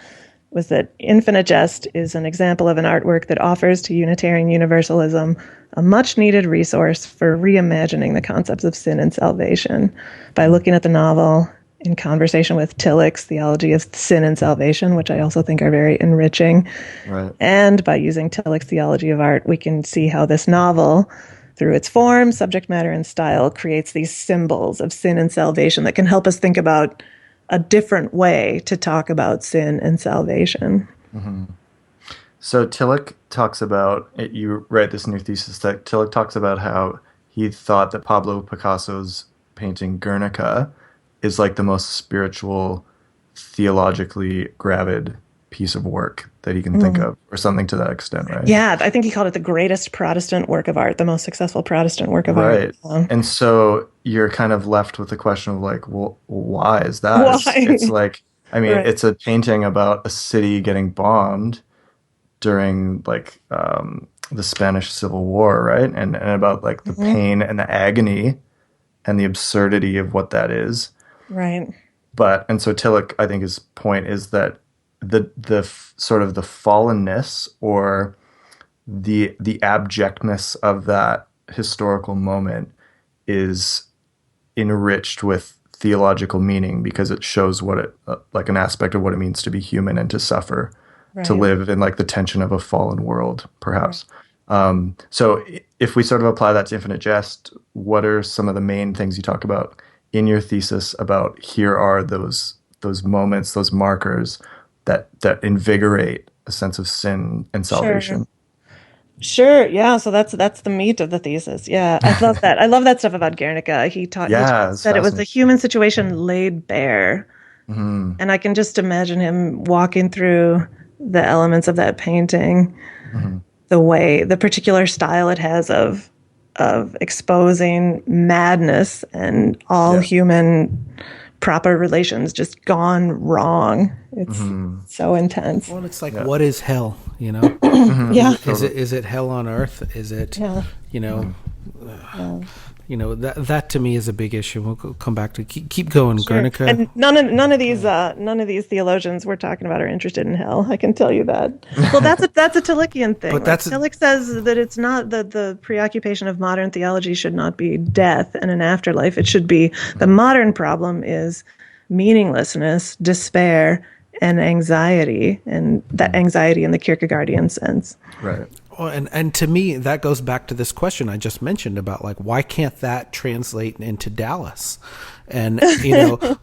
was that Infinite Jest is an example of an artwork that offers to Unitarian Universalism a much needed resource for reimagining the concepts of sin and salvation by looking at the novel in conversation with Tillich's theology of sin and salvation, which I also think are very enriching. Right. And by using Tillich's theology of art, we can see how this novel, through its form, subject matter, and style, creates these symbols of sin and salvation that can help us think about a different way to talk about sin and salvation. Hmm. So Tillich talks about you write this in your thesis that Tillich talks about how he thought that Pablo Picasso's painting Guernica is like the most spiritual, theologically gravid piece of work that he can think Mm. of, or something to that extent, right? Yeah, I think he called it the greatest Protestant work of art, the most successful Protestant work of art. Right. And so you're kind of left with the question of like, well, why is that? It's Why? like, I mean, Right. it's a painting about a city getting bombed during like the Spanish Civil War, right? And about like the Mhm. pain and the agony and the absurdity of what that is. Right. But and so Tillich, I think his point is that sort of the fallenness or the abjectness of that historical moment is enriched with theological meaning because it shows what it like an aspect of what it means to be human and to suffer, to Right. live in like the tension of a fallen world, Right. perhaps. So if we sort of apply that to Infinite Jest, what are some of the main things you talk about in your thesis about here are those moments, those markers that invigorate a sense of sin and Sure. salvation? Sure. Yeah. So that's the meat of the thesis. Yeah. I love that. I love that stuff about Guernica. He It's said it was the fascinating. human situation laid bare. Hmm. And I can just imagine him walking through the elements of that painting, Hmm. the particular style it has of exposing madness and all Yeah. human proper relations just gone wrong. It's Hmm. so intense. Well, it's like, Yeah. what is hell? You know, Hmm. Yeah. is it hell on earth? Is it, Yeah. you know, Yeah. that to me is a big issue. We'll come back to keep going, Sure. Guernica. And none of these theologians we're talking about are interested in hell. I can tell you that. Well, that's a Tillichian thing. But Like, that's Tillich says that it's not the preoccupation of modern theology should not be death and an afterlife. It should be the modern problem is meaninglessness, despair, and anxiety, and that anxiety in the Kierkegaardian sense. Right. Well, and to me, that goes back to this question I just mentioned about, like, why can't that translate into Dallas? And,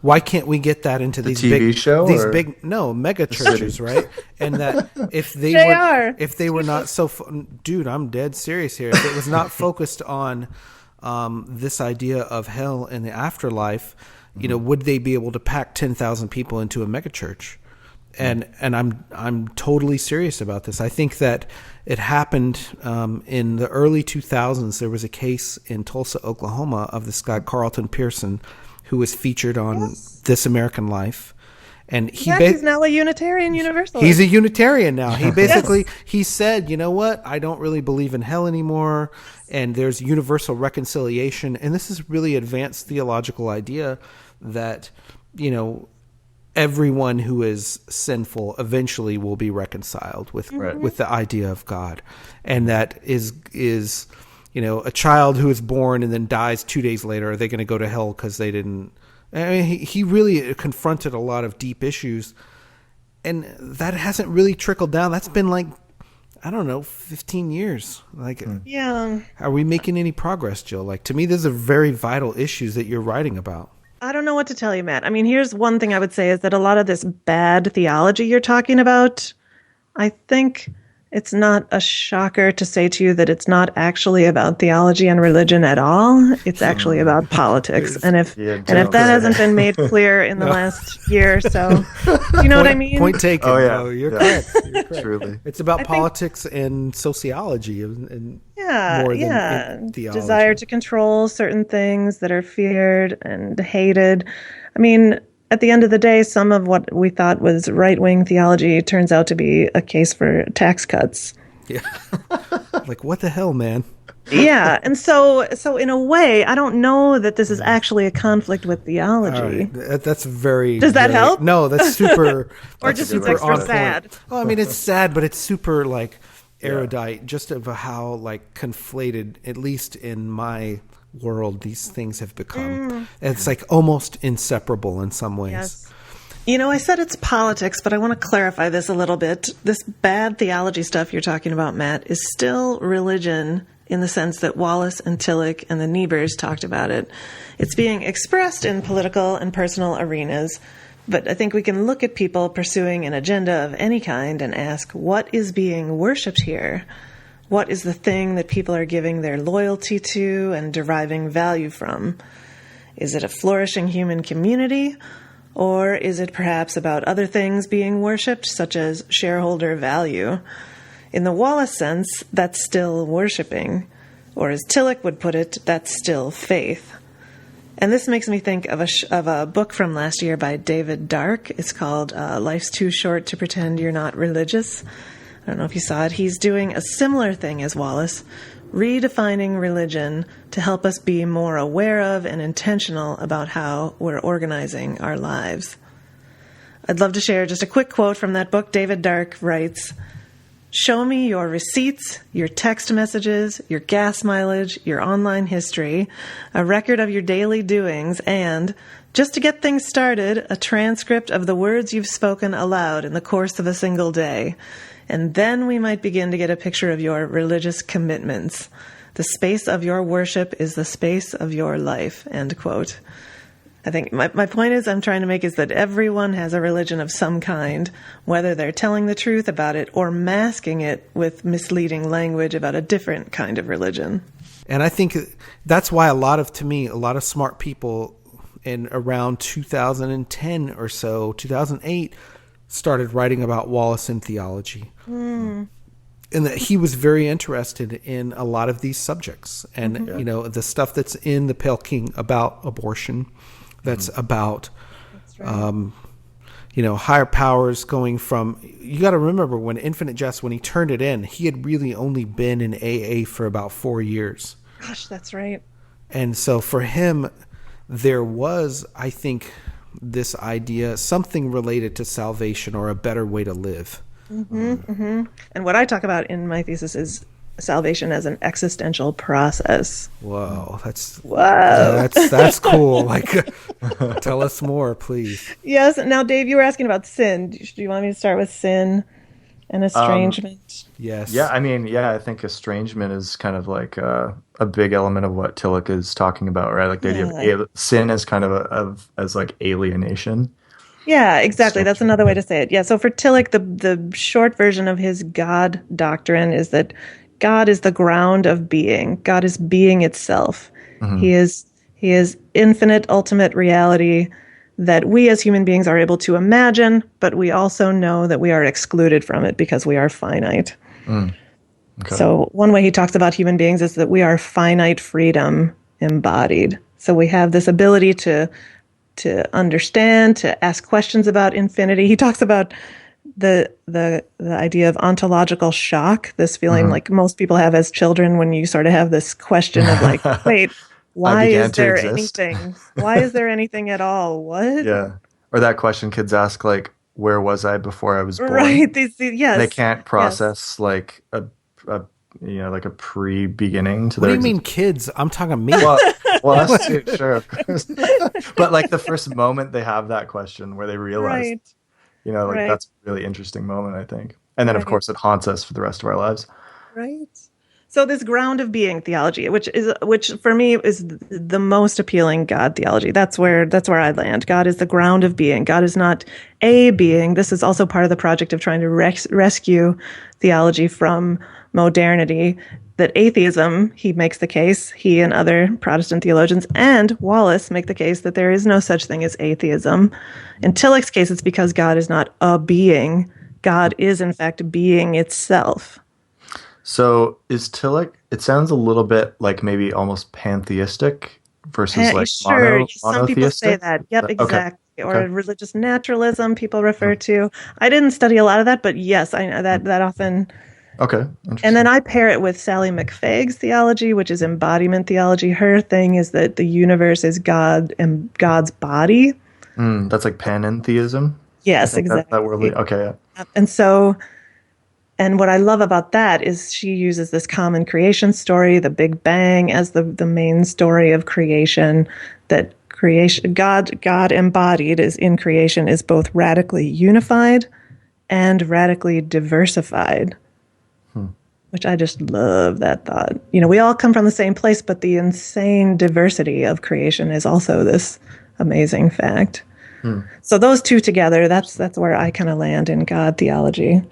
why can't we get that into these TV show, or mega churches, right? And that if they were not so, dude, I'm dead serious here. If it was not focused on this idea of hell and the afterlife, would they be able to pack 10,000 people into a mega church? And I'm totally serious about this. I think that it happened in the early 2000s. There was a case in Tulsa, Oklahoma, of this guy Carlton Pearson, who was featured on This American Life, and he's now a Unitarian Universalist. He's a Unitarian now. He basically he said, you know what? I don't really believe in hell anymore, and there's universal reconciliation. And this is really advanced theological idea that everyone who is sinful eventually will be reconciled with the idea of God. And that is a child who is born and then dies 2 days later, are they going to go to hell because they didn't? I mean, he really confronted a lot of deep issues, and that hasn't really trickled down. That's been 15 years. Yeah. Are we making any progress, Jill? Like, to me, these are very vital issues that you're writing about. I don't know what to tell you, Matt. I mean, here's one thing I would say is that a lot of this bad theology you're talking about, I think it's not a shocker to say to you that it's not actually about theology and religion at all. It's actually about politics. And if that hasn't been made clear in the last year or so, you know what I mean? Point taken. Oh, yeah. No, you're correct. You're correct. Truly. It's about politics and sociology and more than theology. Desire to control certain things that are feared and hated. I mean, at the end of the day, some of what we thought was right-wing theology turns out to be a case for tax cuts. Yeah. Like, what the hell, man? Yeah. And so in a way, I don't know that this is actually a conflict with theology. Right. That's very... Does that help? No, that's super... Or just it's extra sad. Well, I mean, it's sad, but it's super, erudite, just of how, conflated, at least in my world, these things have become. It's almost inseparable in some ways. Yes. I said it's politics, but I want to clarify this a little bit. This bad theology stuff you're talking about, Matt, is still religion in the sense that Wallace and Tillich and the Niebers talked about it. It's being expressed in political and personal arenas, but I think we can look at people pursuing an agenda of any kind and ask, what is being worshipped here? What is the thing that people are giving their loyalty to and deriving value from? Is it a flourishing human community? Or is it perhaps about other things being worshipped, such as shareholder value? In the Wallace sense, that's still worshiping. Or as Tillich would put it, that's still faith. And this makes me think of a book from last year by David Dark. It's called Life's Too Short to Pretend You're Not Religious. I don't know if you saw it. He's doing a similar thing as Wallace, redefining religion to help us be more aware of and intentional about how we're organizing our lives. I'd love to share just a quick quote from that book. David Dark writes, "Show me your receipts, your text messages, your gas mileage, your online history, a record of your daily doings, and, just to get things started, a transcript of the words you've spoken aloud in the course of a single day. And then we might begin to get a picture of your religious commitments. The space of your worship is the space of your life," end quote. I think my point I'm trying to make is that everyone has a religion of some kind, whether they're telling the truth about it or masking it with misleading language about a different kind of religion. And I think that's why a lot of smart people in around 2010 or so, 2008, started writing about Wallace and theology. And that he was very interested in a lot of these subjects. And, the stuff that's in The Pale King about abortion, that's about, higher powers going from... You got to remember, when Infinite Jest, when he turned it in, he had really only been in AA for about 4 years. Gosh, that's right. And so for him, there was, I think, this idea, something related to salvation or a better way to live. And what I talk about in my thesis is salvation as an existential process. Whoa, that's cool. Like, tell us more, please. Yes. Now, Dave, you were asking about sin. Do you want me to start with sin and estrangement? Yes. Yeah, I think estrangement is kind of like a big element of what Tillich is talking about, right? Like the idea of sin as kind of as like alienation. Yeah, exactly. That's another way to say it. Yeah. So for Tillich, the short version of his God doctrine is that God is the ground of being. God is being itself. He is infinite, ultimate reality that we as human beings are able to imagine, but we also know that we are excluded from it because we are finite. Okay. So one way he talks about human beings is that we are finite freedom embodied. So we have this ability to understand, to ask questions about infinity. He talks about the idea of ontological shock, this feeling like most people have as children when you sort of have this question of like, wait, why is there anything? Why is there anything at all? What? Yeah. Or that question kids ask, like, where was I before I was born? Right. Yes. They can't process like a like a pre-beginning to What their... do you mean kids? I'm talking me. Well, us too, sure, of course. But like the first moment they have that question where they realize, that's a really interesting moment, I think. And then, of course, it haunts us for the rest of our lives. Right. So this ground of being theology, which for me is the most appealing God theology. That's where I land. God is the ground of being. God is not a being. This is also part of the project of trying to rescue theology from modernity. That atheism, he makes the case, he and other Protestant theologians and Wallace make the case that there is no such thing as atheism. In Tillich's case, it's because God is not a being. God is, in fact, being itself. So is Tillich, it sounds a little bit like maybe almost pantheistic versus monotheistic? Some people say that. Yep, exactly. Okay. Or religious naturalism, people refer to. I didn't study a lot of that, but yes, I know that often... Okay. And then I pair it with Sally McFaig's theology, which is embodiment theology. Her thing is that the universe is God and God's body. That's like panentheism? Yes, exactly. That worldly, okay. Yeah. And what I love about that is she uses this common creation story, the Big Bang, as the main story of creation, that creation, God embodied in creation is both radically unified and radically diversified. Which I just love that thought. We all come from the same place, but the insane diversity of creation is also this amazing fact. So those two together, that's where I kind of land in God theology.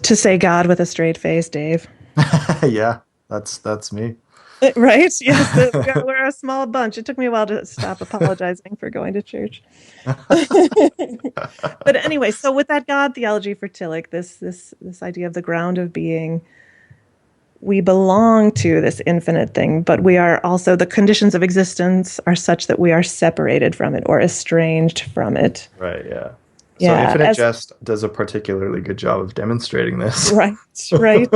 To say God with a straight face, Dave. Yeah, that's me. Right? Yes, we're a small bunch. It took me a while to stop apologizing for going to church. But anyway, so with that God theology for Tillich, this idea of the ground of being, we belong to this infinite thing, but we are also, the conditions of existence are such that we are separated from it or estranged from it. Right, yeah. So Infinite Jest does a particularly good job of demonstrating this. Right.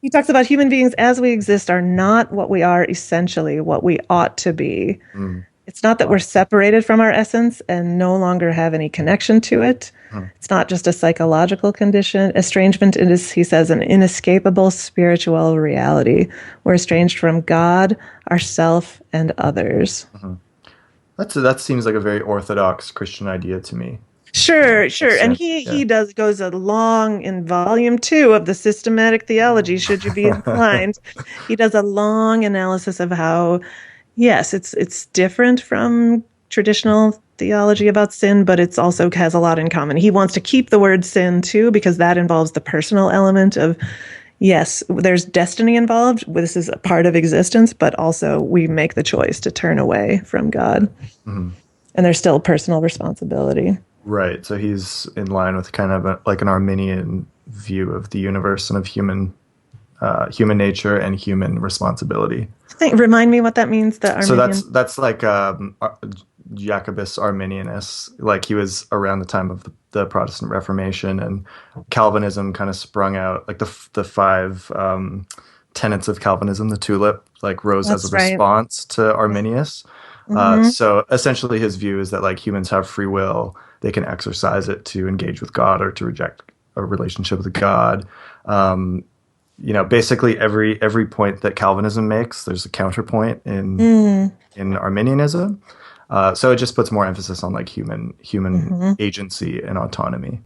He talks about human beings as we exist are not what we are essentially, what we ought to be. It's not that we're separated from our essence and no longer have any connection to it. It's not just a psychological condition. Estrangement is, he says, an inescapable spiritual reality. We're estranged from God, ourself, and others. That seems like a very orthodox Christian idea to me. Sure. And he goes along in volume 2 of the Systematic Theology, should you be inclined. He does a long analysis of how, Yes, it's different from traditional theology about sin, but it's also has a lot in common. He wants to keep the word sin too, because that involves the personal element of, yes, there's destiny involved. This is a part of existence, but also we make the choice to turn away from God. Mhm. And there's still personal responsibility. Right. So he's in line with kind of like an Arminian view of the universe and of human nature and human responsibility. Remind me what that means, the Arminian. So that's like Jacobus Arminianus. Like he was around the time of the Protestant Reformation, and Calvinism kind of sprung out. Like the five tenets of Calvinism, the tulip, like rose as a response to Arminius. So essentially his view is that like humans have free will. They can exercise it to engage with God or to reject a relationship with God. Basically every point that Calvinism makes, there's a counterpoint in Arminianism. So it just puts more emphasis on like human agency and autonomy.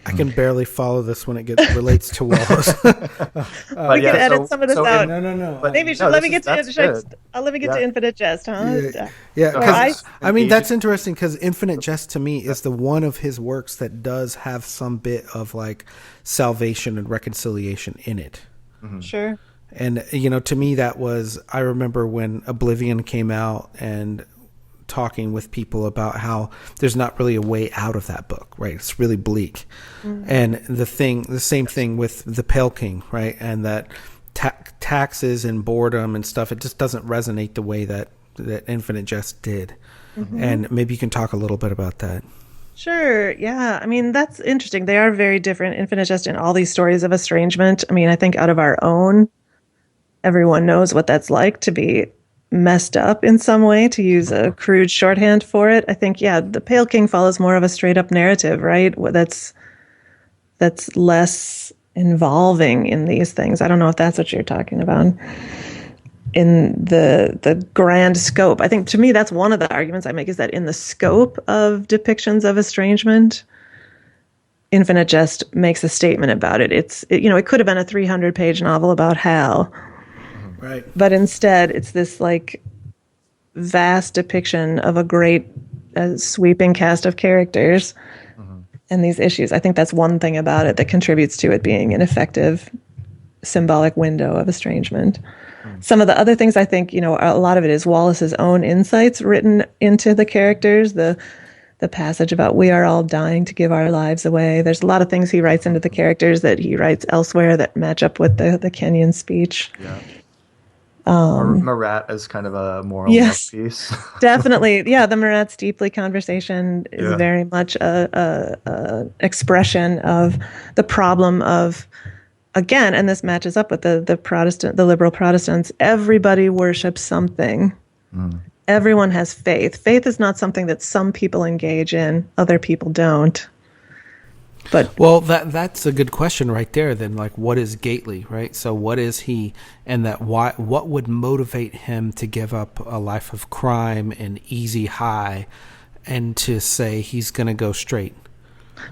I can barely follow this when it relates to Wallace. We can edit some of this out. No. Maybe let me get to Infinite Jest, huh? Yeah. I mean, that's interesting because Infinite Jest to me is the one of his works that does have some bit of like salvation and reconciliation in it. Mm-hmm. Sure. And to me, I remember when Oblivion came out and talking with people about how there's not really a way out of that book, right? It's really bleak. And the same thing with the Pale King, right? And that taxes and boredom and stuff, it just doesn't resonate the way that Infinite Jest did. And maybe you can talk a little bit about that. Sure. Yeah. I mean, that's interesting. They are very different. Infinite Jest and all these stories of estrangement. I mean, I think out of our own, everyone knows what that's like to be messed up in some way, to use a crude shorthand for it. I think, the Pale King follows more of a straight up narrative, right? That's less involving in these things. I don't know if that's what you're talking about in the grand scope. I think to me, that's one of the arguments I make, is that in the scope of depictions of estrangement, Infinite Jest makes a statement about it. It could have been a 300-page novel about Hal. Right. But instead, it's this like vast depiction of a great sweeping cast of characters and these issues. I think that's one thing about it that contributes to it being an effective symbolic window of estrangement. Some of the other things I think, a lot of it is Wallace's own insights written into the characters. The passage about we are all dying to give our lives away. There's a lot of things he writes into the characters that he writes elsewhere that match up with the Kenyon speech. Yeah. Marat as kind of a moral love piece. Definitely. Yeah, the Marat Steepley conversation is very much a expression of the problem of, again, and this matches up with the liberal Protestants, everybody worships something. Everyone has faith. Faith is not something that some people engage in, other people don't. But that's a good question right there. Then, like, what is Gately, right? So, what is he, and what would motivate him to give up a life of crime and easy high, and to say he's going to go straight?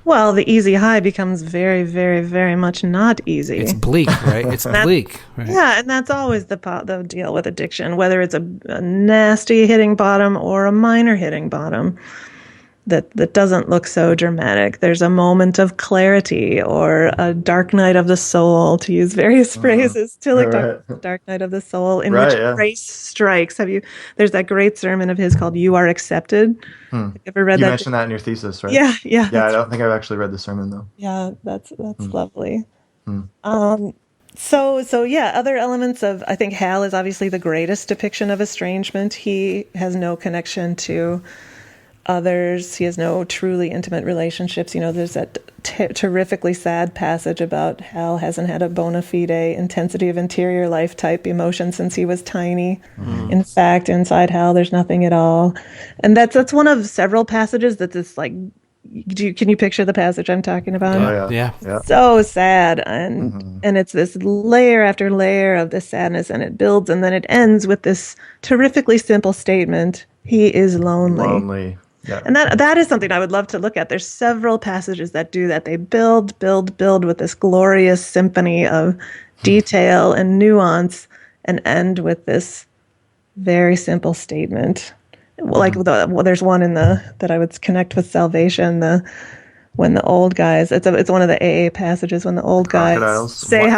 Well, the easy high becomes very, very, very much not easy. It's bleak, right? It's bleak, right? Yeah, and that's always the deal with addiction, whether it's a nasty hitting bottom or a minor hitting bottom. That doesn't look so dramatic. There's a moment of clarity or a dark night of the soul, to use various phrases. Tillich, dark night of the soul, in which grace strikes. There's that great sermon of his called "You Are Accepted." Have you ever read that? You mentioned that in your thesis, right? Yeah. Yeah, I don't think I've actually read the sermon though. Yeah, that's lovely. So other elements of, I think Hal is obviously the greatest depiction of estrangement. He has no connection to others. He has no truly intimate relationships. There's that terrifically sad passage about Hal hasn't had a bona fide intensity of interior life type emotion since he was tiny. In fact, inside Hal, there's nothing at all. And that's one of several passages that this like, can you picture the passage I'm talking about? Oh, yeah. So sad. And it's this layer after layer of this sadness, and it builds, and then it ends with this terrifically simple statement: he is lonely. Yeah. And that is something I would love to look at. There's several passages that do that. They build with this glorious symphony of detail and nuance, and end with this very simple statement. Like there's one in that I would connect with salvation. When the old guys, it's one of the AA passages when the old guys say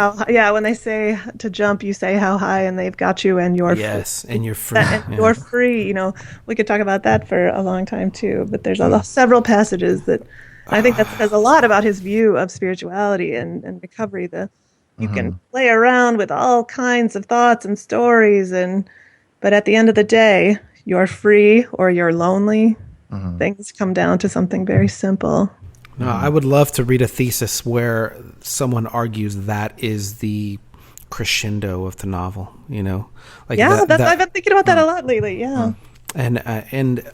when they say to jump, you say how high, and they've got you, and you're free. And you're free. You're free. We could talk about that for a long time too. But there's several passages that I think that says a lot about his view of spirituality and recovery. You can play around with all kinds of thoughts and stories, but at the end of the day, you're free or you're lonely. Things come down to something very simple. No, I would love to read a thesis where someone argues that is the crescendo of the novel. I've been thinking about that a lot lately. Yeah, and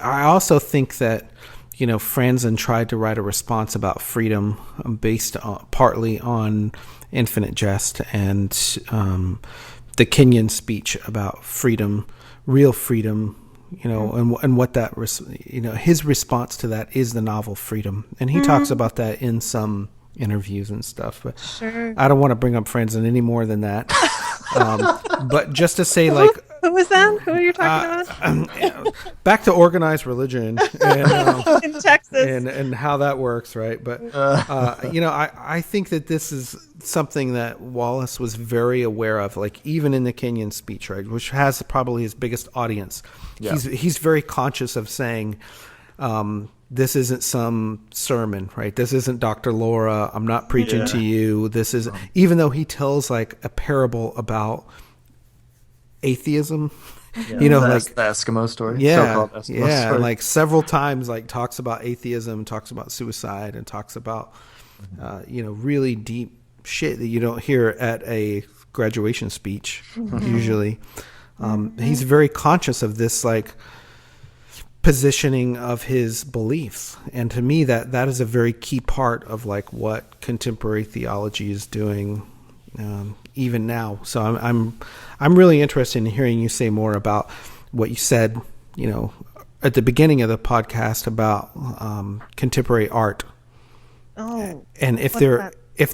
I also think that Franzen tried to write a response about freedom based partly on Infinite Jest and the Kenyan speech about freedom, real freedom. And what that, his response to that is the novel Freedom. And he talks about that in some interviews and stuff, but sure. I don't want to bring up Franzen any more than that. But just to say, who was that? Who are you talking about? Back to organized religion and, in Texas and how that works, right? But I think that this is something that Wallace was very aware of, even in the Kenyan speech, right, which has probably his biggest audience. Yeah. He's very conscious of saying, this isn't some sermon, right? This isn't Dr. Laura. I'm not preaching to you. This is, even though he tells a parable about atheism, the Eskimo story. Yeah. So-called Eskimo story. And several times, talks about atheism, talks about suicide, and talks about, really deep shit that you don't hear at a graduation speech usually. He's very conscious of this, positioning of his beliefs, and to me that is a very key part of what contemporary theology is doing even now. So I'm really interested in hearing you say more about what you said at the beginning of the podcast about contemporary art. And if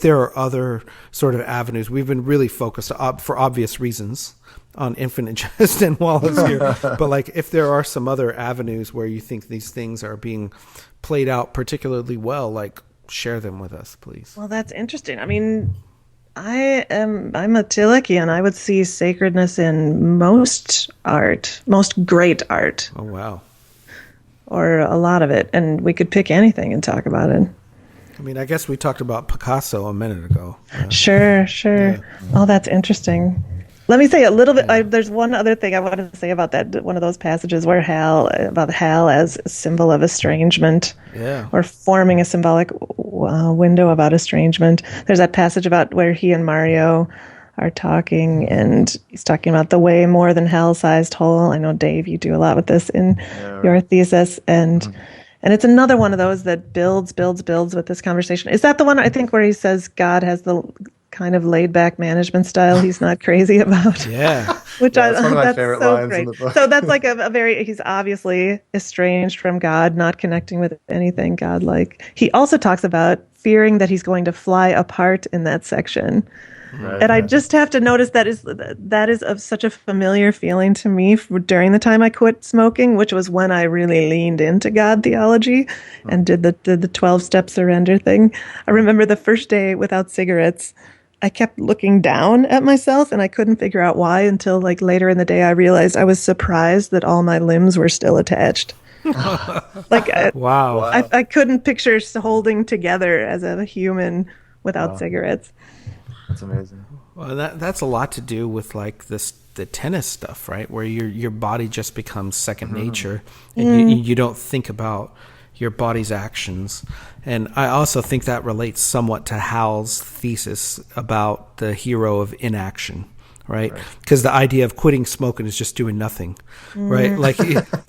there are other sort of avenues. We've been really focused for obvious reasons on Infinite Jest and Wallace here, but if there are some other avenues where you think these things are being played out particularly well, share them with us, please. Well, that's interesting. I mean, I'm a Tillichian. I would see sacredness in most great art. Oh, wow. Or a lot of it, and we could pick anything and talk about it. I mean, I guess we talked about Picasso a minute ago. Sure. Yeah. Oh, that's interesting. Let me say a little bit. There's one other thing I wanted to say about that. One of those passages where Hal as a symbol of estrangement, or forming a symbolic window about estrangement. There's that passage about where he and Mario are talking, and he's talking about the way more than hell-sized hole. I know, Dave, you do a lot with this in your thesis, and it's another one of those that builds with this conversation. Is that the one, I think, where he says God has the kind of laid-back management style he's not crazy about? Yeah. That's one of my favorite lines in the book. So that's a very, he's obviously estranged from God, not connecting with anything God-like. He also talks about fearing that he's going to fly apart in that section. Right, and I just have to notice that is of such a familiar feeling to me during the time I quit smoking, which was when I really leaned into God theology and did the 12-step surrender thing. I remember the first day without cigarettes, I kept looking down at myself, and I couldn't figure out why until later in the day I realized I was surprised that all my limbs were still attached. Wow. I couldn't picture holding together as a human without cigarettes. That's amazing. Well, that's a lot to do with the tennis stuff, right? Where your body just becomes second nature, and you don't think about your body's actions. And I also think that relates somewhat to Hal's thesis about the hero of inaction, right? Because the idea of quitting smoking is just doing nothing, right?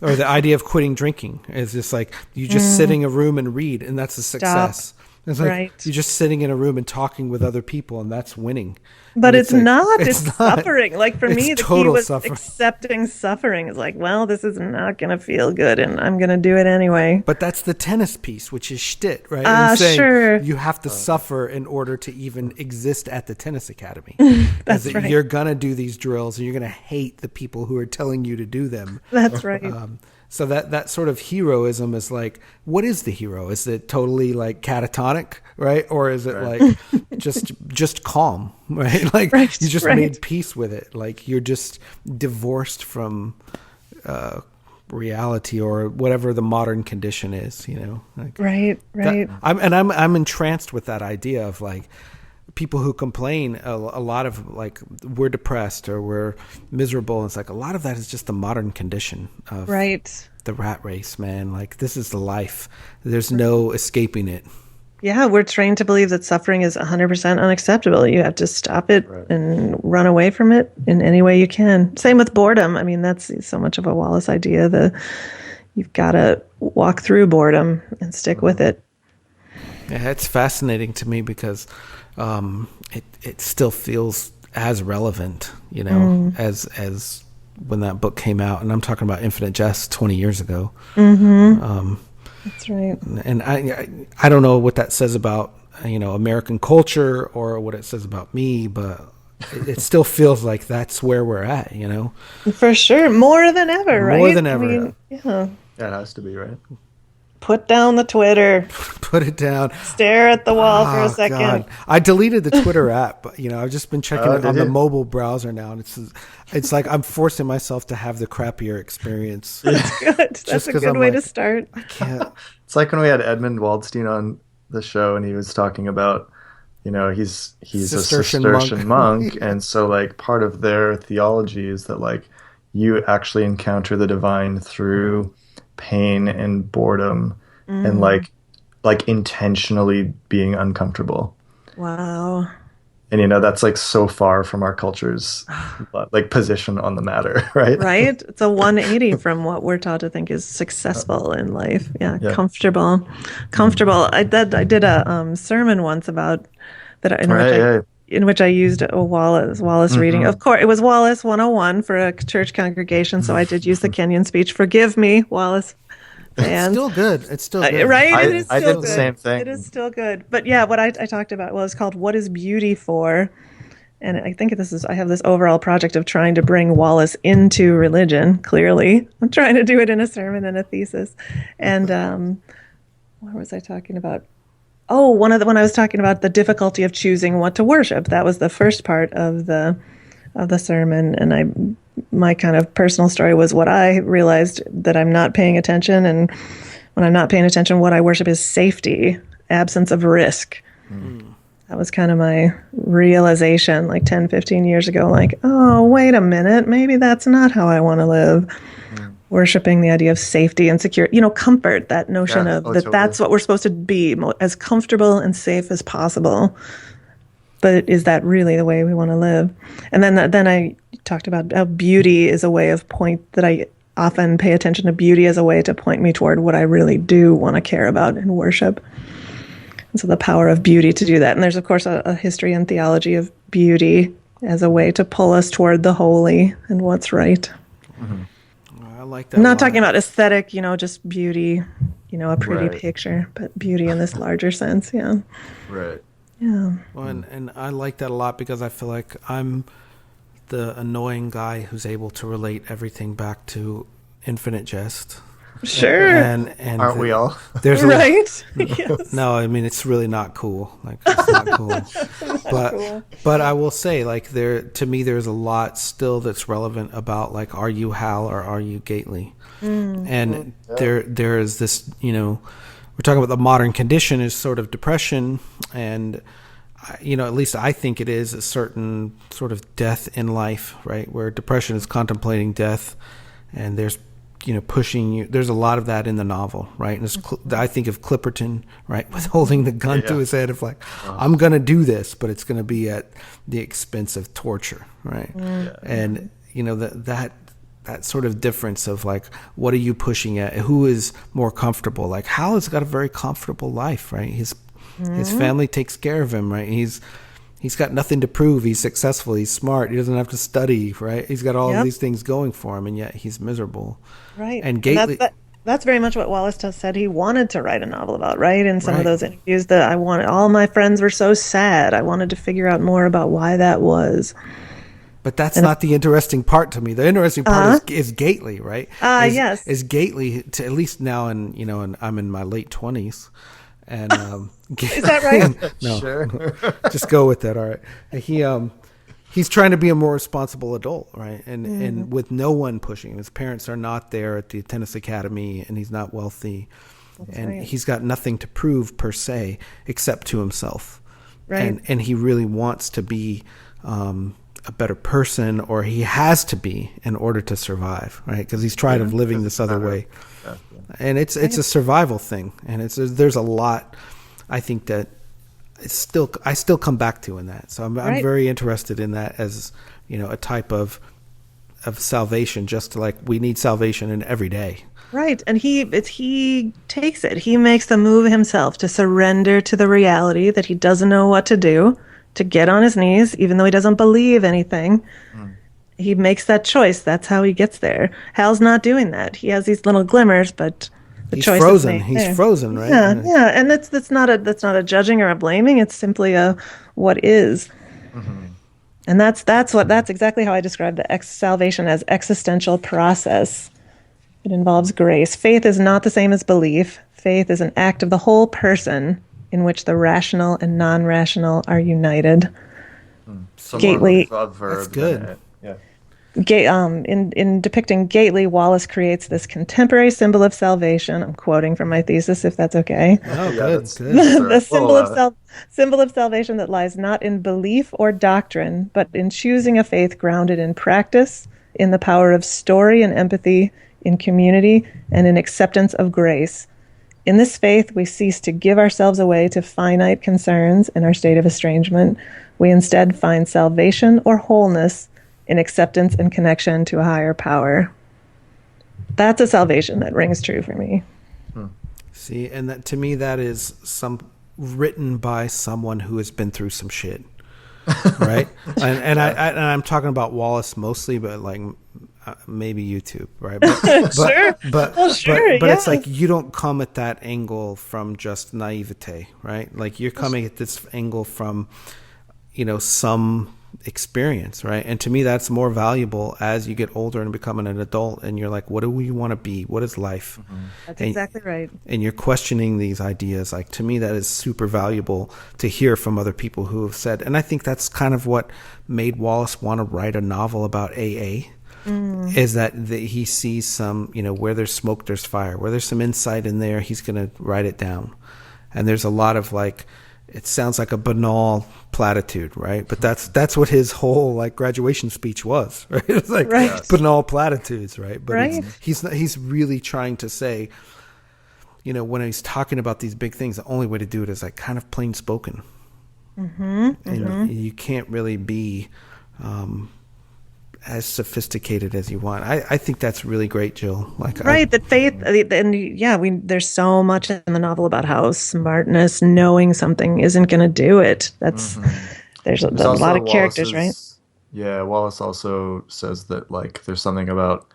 Or the idea of quitting drinking is just you just sit in a room and read, and that's a success. It's like Right. you're just sitting in a room and talking with other people, and that's winning. But And it's like, not. It's not. suffering. Like for It's me, the key total was suffering. accepting suffering. It's like, well, this is not going to feel good, and I'm going to do it anyway. But that's the tennis piece, which is shtit, right? And saying Sure. you have to suffer in order to even exist at the tennis academy. That's As right. You're gonna do these drills, and you're gonna hate the people who are telling you to do them. That's right. So that sort of heroism is like, what is the hero? Is it totally like catatonic, right? Or is it like just calm, right? Like Right, you just right. made peace with it. Like you're just divorced from reality or whatever the modern condition is, you know? Like Right. Right. I'm entranced with that idea of like people who complain a lot of like we're depressed or we're miserable. It's like a lot of that is just the modern condition of Right. the rat race, man. Like this is the life. There's no escaping it. Yeah, we're trained to believe that suffering is 100% unacceptable. You have to stop it and run away from it in any way you can. Same with boredom. I mean, that's so much of a Wallace idea. You've got to walk through boredom and stick with it. Yeah, it's fascinating to me because it still feels as relevant, you know, as when that book came out. And I'm talking about Infinite Jest 20 years ago. That's right. And I don't know what that says about, you know, American culture or what it says about me, but it still feels like that's where we're at, you know? For sure. More than ever, right? More than ever. I mean, yeah. That has to be, right? Put down the Twitter. Put it down. Stare at the wall for a second. God. I deleted the Twitter app, but you know, I've just been checking it on the you? mobile browser now, and it's like I'm forcing myself to have the crappier experience. That's good. That's Just a 'cause good I'm way like, to start. I can't. It's like when we had Edmund Waldstein on the show, and he was talking about, you know, he's a Cistercian monk, and so like part of their theology is that like you actually encounter the divine through pain and boredom and like intentionally being uncomfortable. Wow. And you know, that's like so far from our culture's like position on the matter, right? Right? It's a 180 from what we're taught to think is successful in life. Yeah, comfortable. I did a sermon once about that in which I used a Wallace reading. Of course, it was Wallace 101 for a church congregation, so I did use the Kenyon speech. Forgive me, Wallace. It's still good. It's still good. Right? It is still I did good. the same thing. It is still good. But yeah, what I talked about was called What is Beauty For? And I think I have this overall project of trying to bring Wallace into religion, clearly. I'm trying to do it in a sermon and a thesis. And what was I talking about? Oh, when I was talking about the difficulty of choosing what to worship. That was the first part of the sermon. And my kind of personal story was what I realized that I'm not paying attention. And when I'm not paying attention, what I worship is safety, absence of risk. That was kind of my realization like 10, 15 years ago. Like, oh, wait a minute. Maybe that's not how I want to live. Worshipping the idea of safety and security, comfort, that notion of that that's what we're supposed to be, as comfortable and safe as possible. But is that really the way we want to live? And then I talked about how beauty is a way of that I often pay attention to beauty as a way to point me toward what I really do want to care about in worship. And so the power of beauty to do that. And there's, of course, a history and theology of beauty as a way to pull us toward the holy and what's right. I like that. I'm not talking about aesthetic, just beauty, a pretty picture, but beauty in this larger sense. Yeah. Right. Yeah. Well, and I like that a lot because I feel like I'm the annoying guy who's able to relate everything back to Infinite Jest. Sure. And aren't we all? There's right. Yes. No, I mean it's really not cool. Like it's not cool. But I will say, like to me, there's a lot still that's relevant about like, are you Hal or are you Gately? And there is this, we're talking about the modern condition is sort of depression, and at least I think it is a certain sort of death in life, right? Where depression is contemplating death, and there's pushing you. There's a lot of that in the novel, right? And I think of Clipperton, right, with holding the gun to his head of like, I'm going to do this, but it's going to be at the expense of torture, right? And that sort of difference of like, what are you pushing at? Who is more comfortable? Like Hal has got a very comfortable life, right? His family takes care of him, right? He's got nothing to prove. He's successful. He's smart. He doesn't have to study, right? He's got all of these things going for him, and yet he's miserable. Right. And Gately, that's very much what Wallace said he wanted to write a novel about, right? In some of those interviews, that all my friends were so sad. I wanted to figure out more about why that was. But that's not the interesting part to me. The interesting part is Gately, right? Yes. Is Gately, at least now, and I'm in my late 20s. And is that right? No, Sure. just go with that. All right. He's trying to be a more responsible adult, right? And with no one pushing him. His parents are not there at the tennis academy, and he's not wealthy, he's got nothing to prove per se except to himself. Right. And he really wants to be a better person, or he has to be in order to survive, right? Because he's tired of living this other way. And it's a survival thing, and there's a lot I think that I still come back to in that. So I'm very interested in that as a type of salvation. Just like we need salvation in every day. Right, and he takes it. He makes the move himself to surrender to the reality that he doesn't know what to do, to get on his knees, even though he doesn't believe anything. He makes that choice. That's how he gets there. Hal's not doing that. He has these little glimmers, but he's frozen. He's frozen, right? Yeah, and that's not a judging or a blaming. It's simply a what is. And that's exactly how I describe the salvation as existential process. It involves grace. Faith is not the same as belief. Faith is an act of the whole person in which the rational and non-rational are united. Gately, that's good. In depicting Gately, Wallace creates this contemporary symbol of salvation. I'm quoting from my thesis, if that's okay. Oh, good. The symbol of salvation that lies not in belief or doctrine, but in choosing a faith grounded in practice, in the power of story and empathy, in community, and in acceptance of grace. In this faith, we cease to give ourselves away to finite concerns in our state of estrangement. We instead find salvation or wholeness in acceptance and connection to a higher power. That's a salvation that rings true for me. See, and that to me, that is written by someone who has been through some shit, right? and I'm talking about Wallace mostly, but like maybe YouTube, right? Sure. But it's like you don't come at that angle from just naivete, right? Like you're coming at this angle from, some experience, right? And to me, that's more valuable as you get older and becoming an adult, and you're like, what do we want to be? What is life? That's exactly right. And you're questioning these ideas. Like, to me, that is super valuable to hear from other people who have said, and I think that's kind of what made Wallace want to write a novel about AA, is that he sees some, where there's smoke, there's fire. Where there's some insight in there, he's going to write it down. And there's a lot of it sounds like a banal platitude, right? But that's what his whole graduation speech was, right? It's like banal platitudes, right? But he's really trying to say, when he's talking about these big things, the only way to do it is kind of plain spoken. And you can't really be as sophisticated as you want. I think that's really great, Jill. That faith, and there's so much in the novel about how smartness, knowing something, isn't going to do it. There's a lot of characters, right? Yeah, Wallace also says that there's something about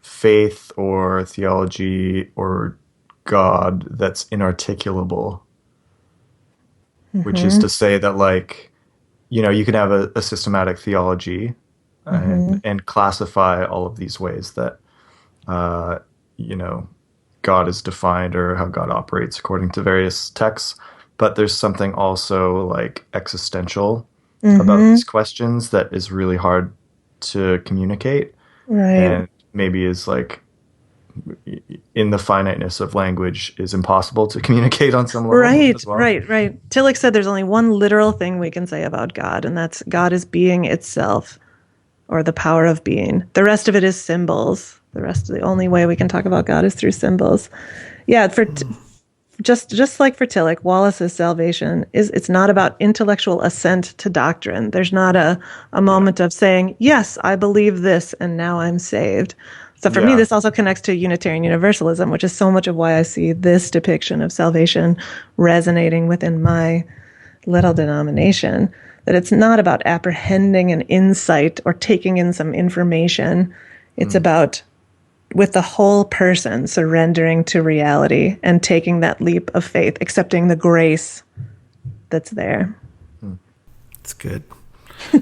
faith or theology or God that's inarticulable, which is to say that you can have a systematic theology. And classify all of these ways that, God is defined or how God operates according to various texts. But there's something also existential about these questions that is really hard to communicate. Right. And maybe is in the finiteness of language is impossible to communicate on some level as well. Right. Tillich said there's only one literal thing we can say about God, and that's God is being itself. Or the power of being. The rest of it is symbols. The only way we can talk about God is through symbols. Yeah, just like for Tillich, Wallace's salvation it's not about intellectual assent to doctrine. There's not a moment of saying, yes, I believe this and now I'm saved. So for me, this also connects to Unitarian Universalism, which is so much of why I see this depiction of salvation resonating within my little denomination, that it's not about apprehending an insight or taking in some information. It's about, with the whole person, surrendering to reality and taking that leap of faith, accepting the grace that's there. It's good.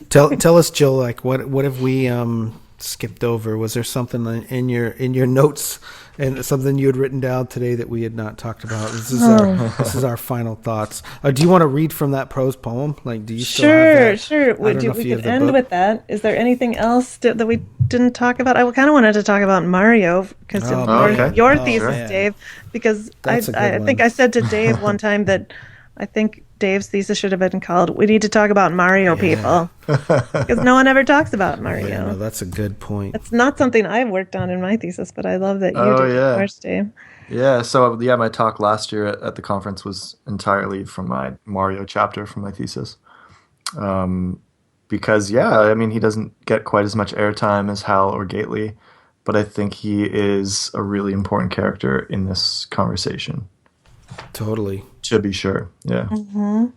Tell us, Jill, like what have we skipped over? Was there something in your notes and something you had written down today that we had not talked about? This is our final thoughts. Do you want to read from that prose poem? Like, do you still have that? Sure. We could end with that. Is there anything else that we didn't talk about? I kind of wanted to talk about Mario because your thesis, Dave. Because I think I said to Dave one time that I think Dave's thesis should have been called "We Need to Talk About Mario People," because no one ever talks about Mario. Yeah, no, that's a good point. It's not something I've worked on in my thesis, but I love that you did yours, Dave. Yeah, so my talk last year at the conference was entirely from my Mario chapter from my thesis. Because, he doesn't get quite as much airtime as Hal or Gately, but I think he is a really important character in this conversation. Totally. To be sure, yeah. Mm-hmm.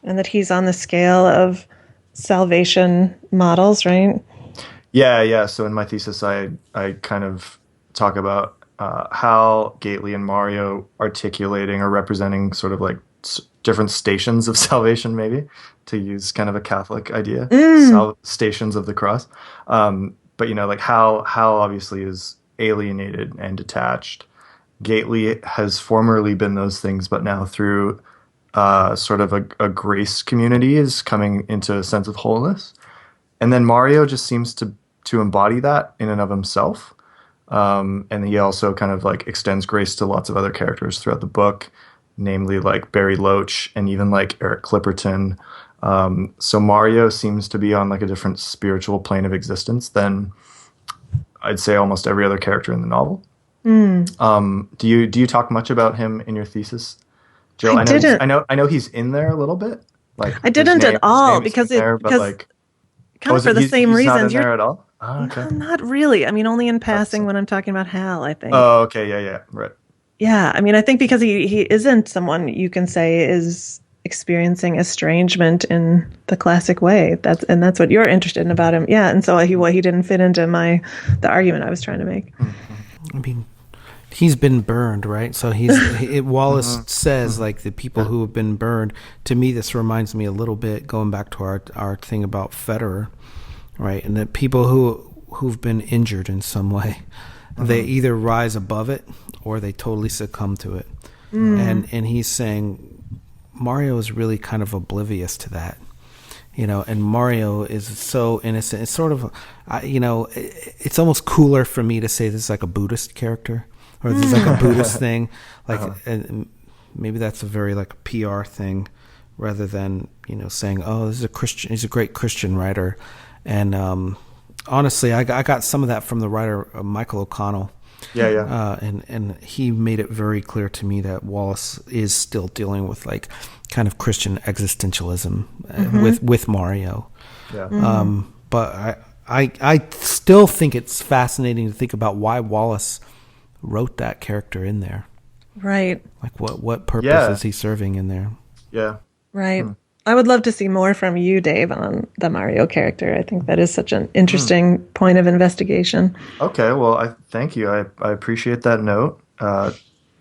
And that he's on the scale of salvation models, right? Yeah. So in my thesis, I kind of talk about Hal, Gately, and Mario articulating or representing sort of like different stations of salvation, maybe, to use kind of a Catholic idea, stations of the cross. But, like Hal obviously is alienated and detached. Gately has formerly been those things, but now through sort of a grace community is coming into a sense of wholeness. And then Mario just seems to embody that in and of himself. And he also kind of like extends grace to lots of other characters throughout the book, namely like Barry Loach and even like Eric Clipperton. So Mario seems to be on like a different spiritual plane of existence than I'd say almost every other character in the novel. Do you talk much about him in your thesis, Jill? I didn't. I know he's in there a little bit. Like I didn't at all because for the same reasons. Not in there at all. Oh, okay. No, not really. I mean, only in passing when I'm talking about Hal, I think. Oh, okay. Yeah. Right. Yeah. I mean, I think because he isn't someone you can say is experiencing estrangement in the classic way. That's what you're interested in about him. Yeah. And so he didn't fit into the argument I was trying to make. I mean, he's been burned, right? So Wallace says, like, the people who have been burned. To me, this reminds me a little bit, going back to our thing about Federer, right? And the people who've been injured in some way, they either rise above it or they totally succumb to it. And he's saying Mario is really kind of oblivious to that. And Mario is so innocent. It's sort of, it's almost cooler for me to say this is like a Buddhist character, or this is like a Buddhist thing. Like, and maybe that's a very like PR thing, rather than saying, oh, this is a Christian. He's a great Christian writer. And honestly, I got some of that from the writer Michael O'Connell. Yeah. And he made it very clear to me that Wallace is still dealing with like kind of Christian existentialism with Mario. Yeah. But I still think it's fascinating to think about why Wallace wrote that character in there. Right. Like what purpose is he serving in there? Yeah. Right. I would love to see more from you, Dave, on the Mario character. I think that is such an interesting point of investigation. Okay, well, thank you. I appreciate that note.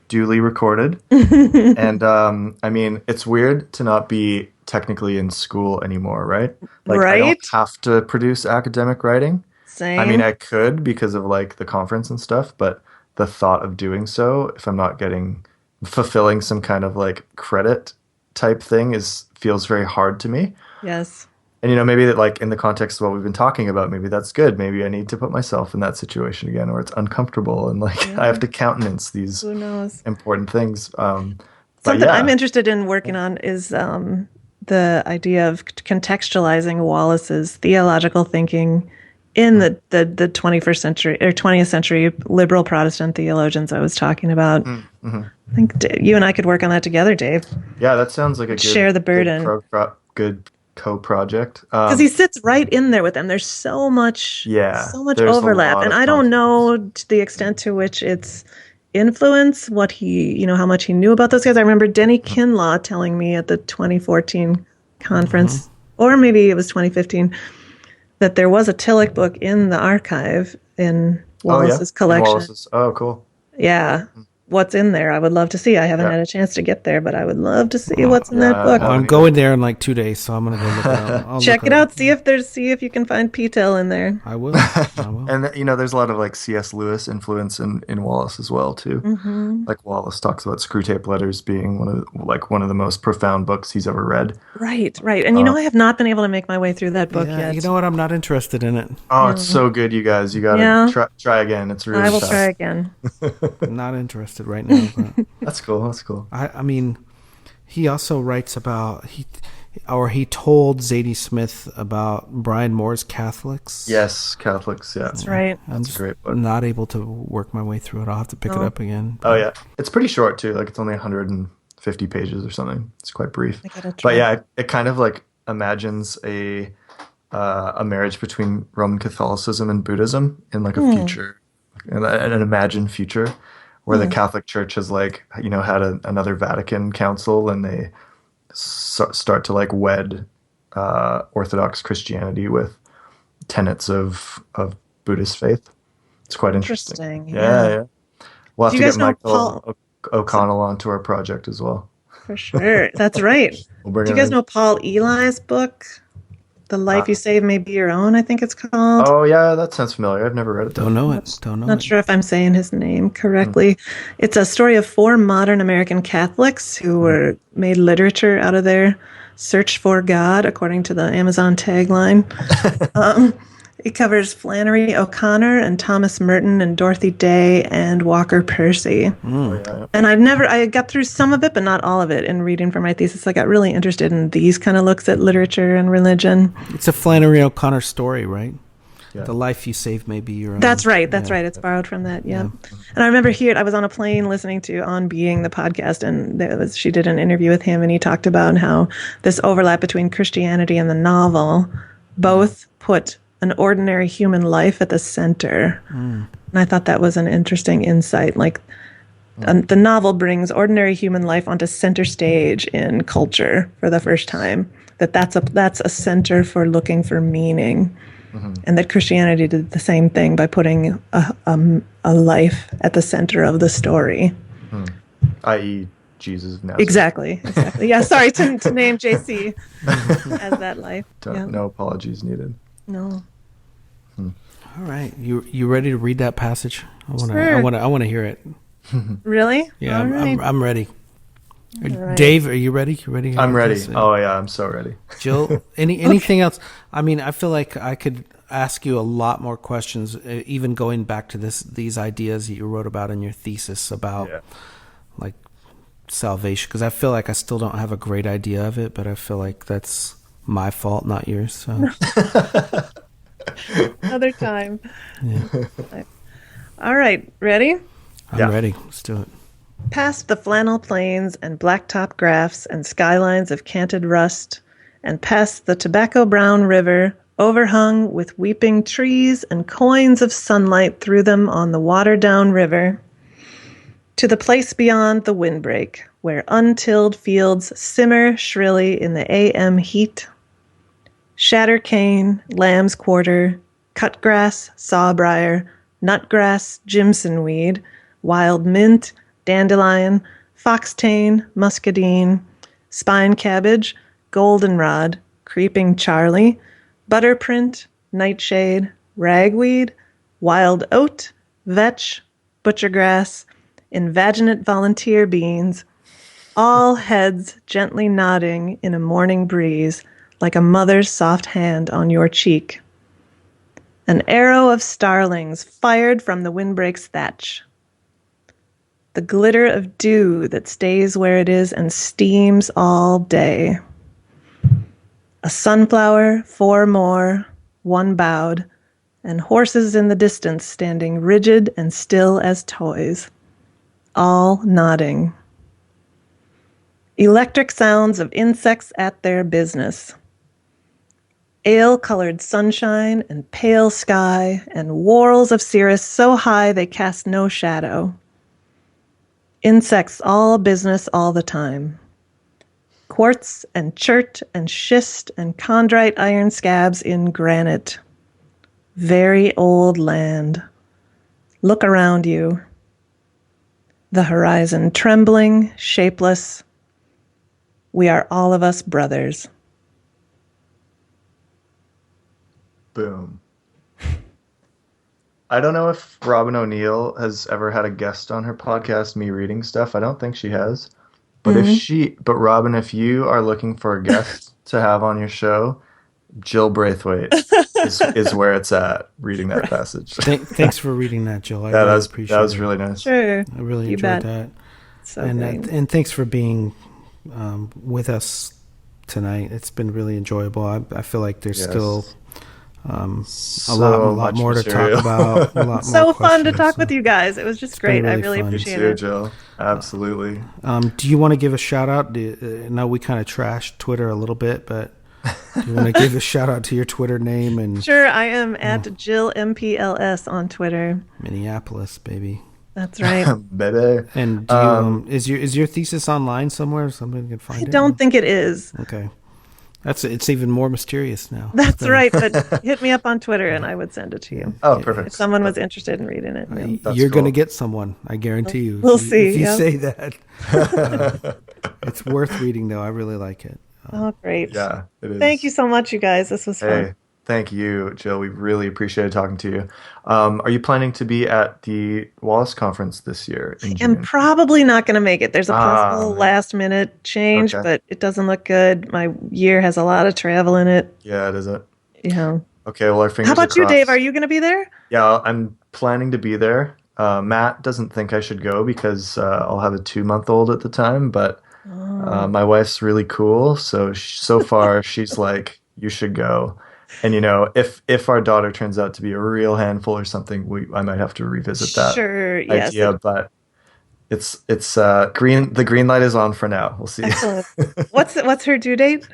Duly recorded. And I mean, it's weird to not be technically in school anymore, right? Like, right? I don't have to produce academic writing. Same. I mean, I could because of like the conference and stuff, but the thought of doing so, if I'm not fulfilling some kind of like credit type thing, feels very hard to me. Yes. And maybe that, like, in the context of what we've been talking about, maybe that's good. Maybe I need to put myself in that situation again, where it's uncomfortable and like I have to countenance these important things. Something I'm interested in working on is the idea of contextualizing Wallace's theological thinking in the 21st century or 20th century liberal Protestant theologians I was talking about. I think you and I could work on that together, Dave. Yeah, that sounds like a good share the burden. Good co-project. Because he sits right in there with them. There's Yeah, so much there's a overlap, lot and of I don't know confidence. to the extent to which it's influence what he, how much he knew about those guys. I remember Denny Kinlaw telling me at the 2014 conference, or maybe it was 2015, that there was a Tillich book in the archive in Oh yeah, Wallace's in collection. Wallace's. Oh, cool. Yeah. What's in there? I would love to see. I haven't Yeah, had a chance to get there, but I would love to see what's in that yeah, book. I I'm haven't going there in like 2 days, so I'm gonna go look it up. I'll Check look it it up. out. See if you can find P-Tail in there. I will. I will. And there's a lot of like C.S. Lewis influence in Wallace as well too. Hmm. Like Wallace talks about Screw Tape Letters being one of the most profound books he's ever read. Right, right. And Uh, I have not been able to make my way through that book Yeah, you yet. know what? I'm not interested in it. oh, it's Yeah. so good, you guys. You gotta Yeah, try again. It's I really will try fast. again. Not interested right now. But That's cool. That's cool. I mean, he also writes about he told Zadie Smith about Brian Moore's Catholics. Yes, Catholics. Yeah, That's right. I'm that's a great book. not able to work my way through it. I'll have to pick it Oh. up again. Oh yeah, it's pretty short too. Like it's only 150 pages or something. It's quite brief. I gotta try. But yeah, it kind of like imagines a marriage between Roman Catholicism and Buddhism in like a future, an imagined future, where the Catholic Church has like had another Vatican Council, and they start to like wed Orthodox Christianity with tenets of Buddhist faith. It's quite interesting. Interesting, Yeah, yeah. yeah. We'll have Do to you get guys know Michael Paul? O'Connell onto our project as well. For sure. That's right. We'll bring Do you him guys in. know Paul Eli's book, The Life You Save May Be Your Own, I think it's called? Oh yeah, that sounds familiar. I've never read it though. Don't know it. Don't know Not it. sure if I'm saying his name correctly. It's a story of four modern American Catholics who were made literature out of their search for God, according to the Amazon tagline. It covers Flannery O'Connor and Thomas Merton and Dorothy Day and Walker Percy. Oh, yeah. And I got through some of it, but not all of it in reading for my thesis. I got really interested in these kind of looks at literature and religion. It's a Flannery O'Connor story, right? Yeah. The life you save may be your own. That's right. That's Yeah. right. It's borrowed from that. Yeah. And I remember I was on a plane listening to On Being, the podcast, and she did an interview with him, and he talked about how this overlap between Christianity and the novel both put an ordinary human life at the center. And I thought that was an interesting insight. Like the novel brings ordinary human life onto center stage in culture for the first time. That's a center for looking for meaning. And that Christianity did the same thing by putting a life at the center of the story. I.e. Jesus of Nazareth. Exactly. Yeah, sorry to name JC as that life. Yeah. No apologies needed. No. All right, you ready to read that passage? Sure. I want to hear it. Really? Yeah, All right. I'm ready. right. Dave, are you ready? You ready? I'm ready. Oh yeah, I'm so ready. Jill, anything else? I mean, I feel like I could ask you a lot more questions, even going back to these ideas that you wrote about in your thesis about like salvation, because I feel like I still don't have a great idea of it, but I feel like that's my fault, not yours. So Another time. yeah, All right. Ready? I'm ready. Let's do it. Past the flannel plains and blacktop graphs and skylines of canted rust, and past the tobacco brown river, overhung with weeping trees and coins of sunlight through them on the watered down river, to the place beyond the windbreak, where untilled fields simmer shrilly in the AM heat. Shatter cane, lamb's quarter, cutgrass, sawbriar, nutgrass, jimson weed, wild mint, dandelion, foxtane, muscadine, spine cabbage, goldenrod, creeping Charlie, butterprint, nightshade, ragweed, wild oat, vetch, butchergrass, invaginate volunteer beans, all heads gently nodding in a morning breeze like a mother's soft hand on your cheek. An arrow of starlings fired from the windbreak's thatch. The glitter of dew that stays where it is and steams all day. A sunflower, four more, one bowed, and horses in the distance standing rigid and still as toys, all nodding. Electric sounds of insects at their business. ale-colored sunshine and pale sky and whorls of cirrus so high they cast no shadow. Insects all business all the time. Quartz and chert and schist and chondrite iron scabs in granite. Very old land. Look around you. The horizon trembling, shapeless. We are all of us brothers. Boom. I don't know if Robin O'Neill has ever had a guest on her podcast, me reading stuff. I don't think she has. But Robin, if you are looking for a guest to have on your show, Jill Braithwaite is where it's at, reading that passage. Thanks for reading that, Jill. I Yeah, really appreciate that was it. really nice. Sure. I really You enjoyed bet. that. So And thanks for being with us tonight. It's been really enjoyable. I feel like there's still a lot more to talk about. A lot so more fun to questions. talk with you guys. It was just great. been really I really fun. appreciate You, it. Jill. Absolutely. Do you want to give a shout out? Now we kind of trashed Twitter a little bit, but do you want to give a shout out to your Twitter name and Sure, I am at Jill MPLS on Twitter. Minneapolis, baby? That's right. Baby. And do you, is your thesis online somewhere? Somebody can find I it. don't think it is. Okay, it's even more mysterious now. That's right, but hit me up on Twitter and I would send it to you. Oh, perfect. If someone was interested in reading it. Yeah. That's You're cool. going to get someone, I guarantee you. We'll If you- see, If you yeah. say that, it's worth reading, though. I really like it. Oh, great. Yeah, it is. Thank you so much, you guys. This was fun. Hey, thank you, Jill. We really appreciated talking to you. Are you planning to be at the Wallace conference this year in June? I'm probably not going to make it. There's a possible man. last minute change, Okay. but it doesn't look good. My year has a lot of travel in it. Yeah, it isn't. Yeah. Okay, well, our fingers How about you, crossed. Dave? Are you going to be there? Yeah, I'm planning to be there. Matt doesn't think I should go because I'll have a 2-month-old at the time, but my wife's really cool. So far, she's like, you should go. And, if our daughter turns out to be a real handful or something, I might have to revisit that Sure. Yes. idea. But it's green. The green light is on for now. We'll see. Excellent. What's her due date?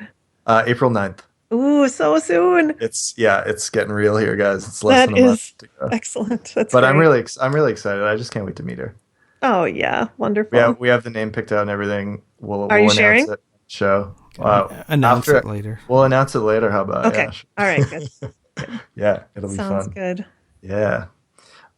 April 9th. Ooh, so soon. It's getting real here, guys. It's less That than a month is to go. excellent. That's But great. I'm really excited. I just can't wait to meet her. Oh yeah, wonderful. We have the name picked out and everything. We'll Are you announce sharing? it on the show. Announce it later. We'll announce it later. How about? Okay. Yeah, sure. All right. Good. Yeah, it'll be Sounds fun. good. Yeah.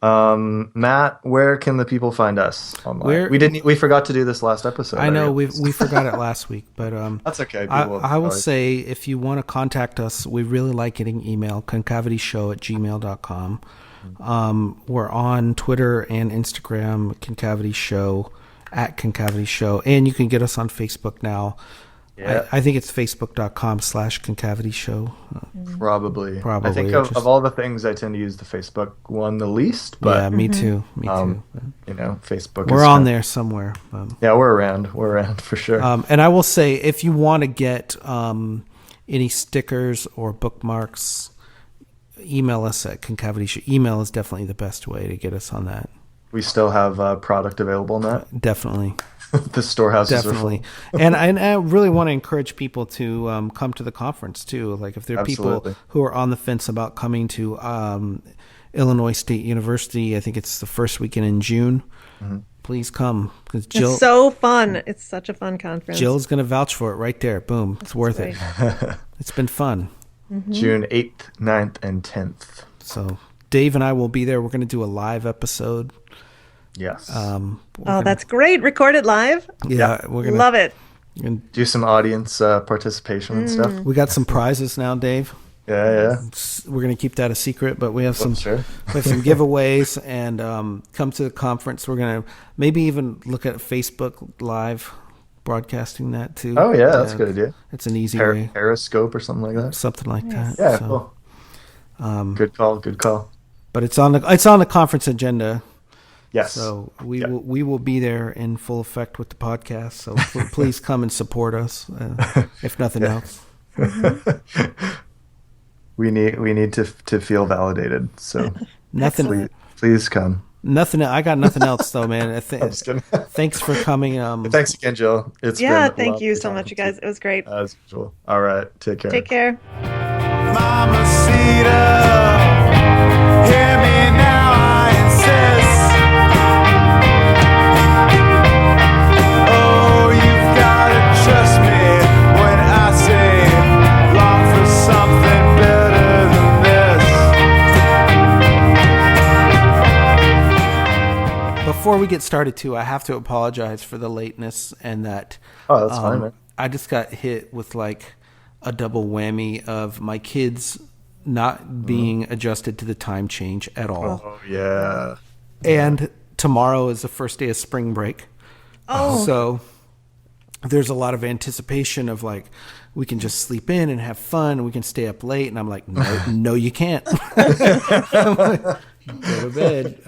Matt, where can the people find us online? Where- We forgot to do this last episode. I know we forgot it last week, but That's okay. I will say, if you want to contact us, we really like getting email, concavityshow@gmail.com. We're on Twitter and Instagram, Concavity Show, @Concavity Show, and you can get us on Facebook now. Yeah. I think it's facebook.com/Concavity Show. Probably. Probably, I think just- of all the things, I tend to use the Facebook one the least, but Yeah, me too. Me too. Facebook. We're is on kind there somewhere. Yeah, we're around. We're around for sure. And I will say, if you want to get any stickers or bookmarks, email us at Concavity Show. Email is definitely the best way to get us on that. We still have product available, Matt. Definitely. The storehouses Definitely. And I really want to encourage people to come to the conference too. Like if there are Absolutely. people who are on the fence about coming to Illinois State University, I think it's the first weekend in June. Please come, because It's so fun. It's such a fun conference. Jill's going to vouch for it right there. Boom. It's worth it. It's been fun. June 8th, 9th, and 10th. So Dave and I will be there. We're going to do a live episode. Yes. That's great. Recorded live. Yeah, we're going to Love it. Do some audience participation and stuff. We got some prizes now, Dave. Yeah. We're going to keep that a secret, but we have some Sure. we have some giveaways, and come to the conference. We're going to maybe even look at Facebook Live, broadcasting that too. Oh, yeah, that's a good idea. It's an easy way, Periscope or something like that. something like that. Yeah, So, cool. Good call. But it's on the conference agenda. Yes. So we will be there in full effect with the podcast. So please come and support us, if nothing else. we need to feel validated. So Nothing. please come. Nothing. I got nothing else though, man. I'm just kidding. Thanks for coming. Thanks again, Jill. It's been Yeah, a thank lovely you so talking much, you to guys. It was great. As usual. All right. Take care. Take care. Hear me now, I insist. Oh, you've gotta trust me when I say long for something better than this. Before we get started, too, I have to apologize for the lateness and that. Oh, that's fine, man. I just got hit with like a double whammy of my kids not being adjusted to the time change at all. Oh, yeah. And tomorrow is the first day of spring break. Oh. So there's a lot of anticipation of like, we can just sleep in and have fun. We can stay up late. And I'm like, no, you can't. I'm like, go to bed.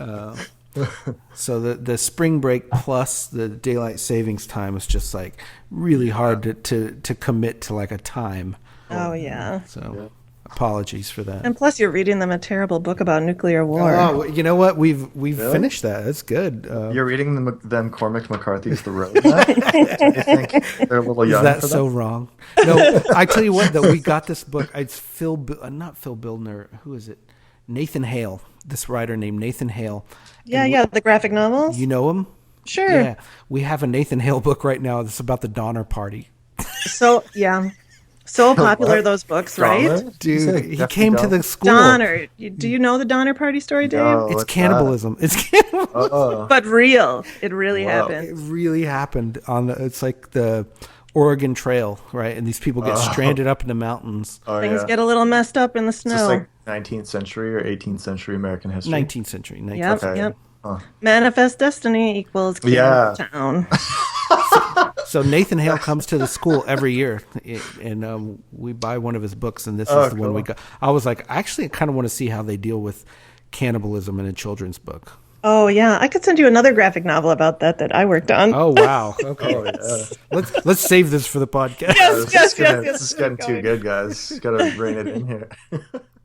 So the spring break plus the daylight savings time is just like really hard to commit to like a time. Oh, yeah. So apologies for that. And plus, you're reading them a terrible book about nuclear war. Oh, you know what? We've finished that. That's good. You're reading them Cormac McCarthy's The Road now? Do you think they're a little young Is that for so wrong? No, I tell you what, though, we got this book. It's not Phil Bildner. Who is it? Nathan Hale. This writer named Nathan Hale. Yeah, the graphic novels. You know him? Sure. Yeah. We have a Nathan Hale book right now that's about the Donner Party. So, yeah. So popular, those books, right? Dude, he came to the school. Donner. Do you know the Donner Party story, Dave? No. It's What's cannibalism. It's cannibalism. But real. It really It happened. really happened it's like the Oregon Trail, right? And these people get stranded up in the mountains. Oh, Things yeah. get a little messed up in the Is this snow. like 19th century or 18th century American history? 19th century. Yep, Okay. yep. Huh. Manifest Destiny equals Yeah. Town. So Nathan Hale comes to the school every year, and we buy one of his books, and this is the one we got. I was like, actually, I kind of want to see how they deal with cannibalism in a children's book. Oh, yeah. I could send you another graphic novel about that I worked on. Oh, wow. Okay. Oh, yeah. Let's save this for the podcast. Yes, This is yes. getting too good, guys. Got to rein it in here.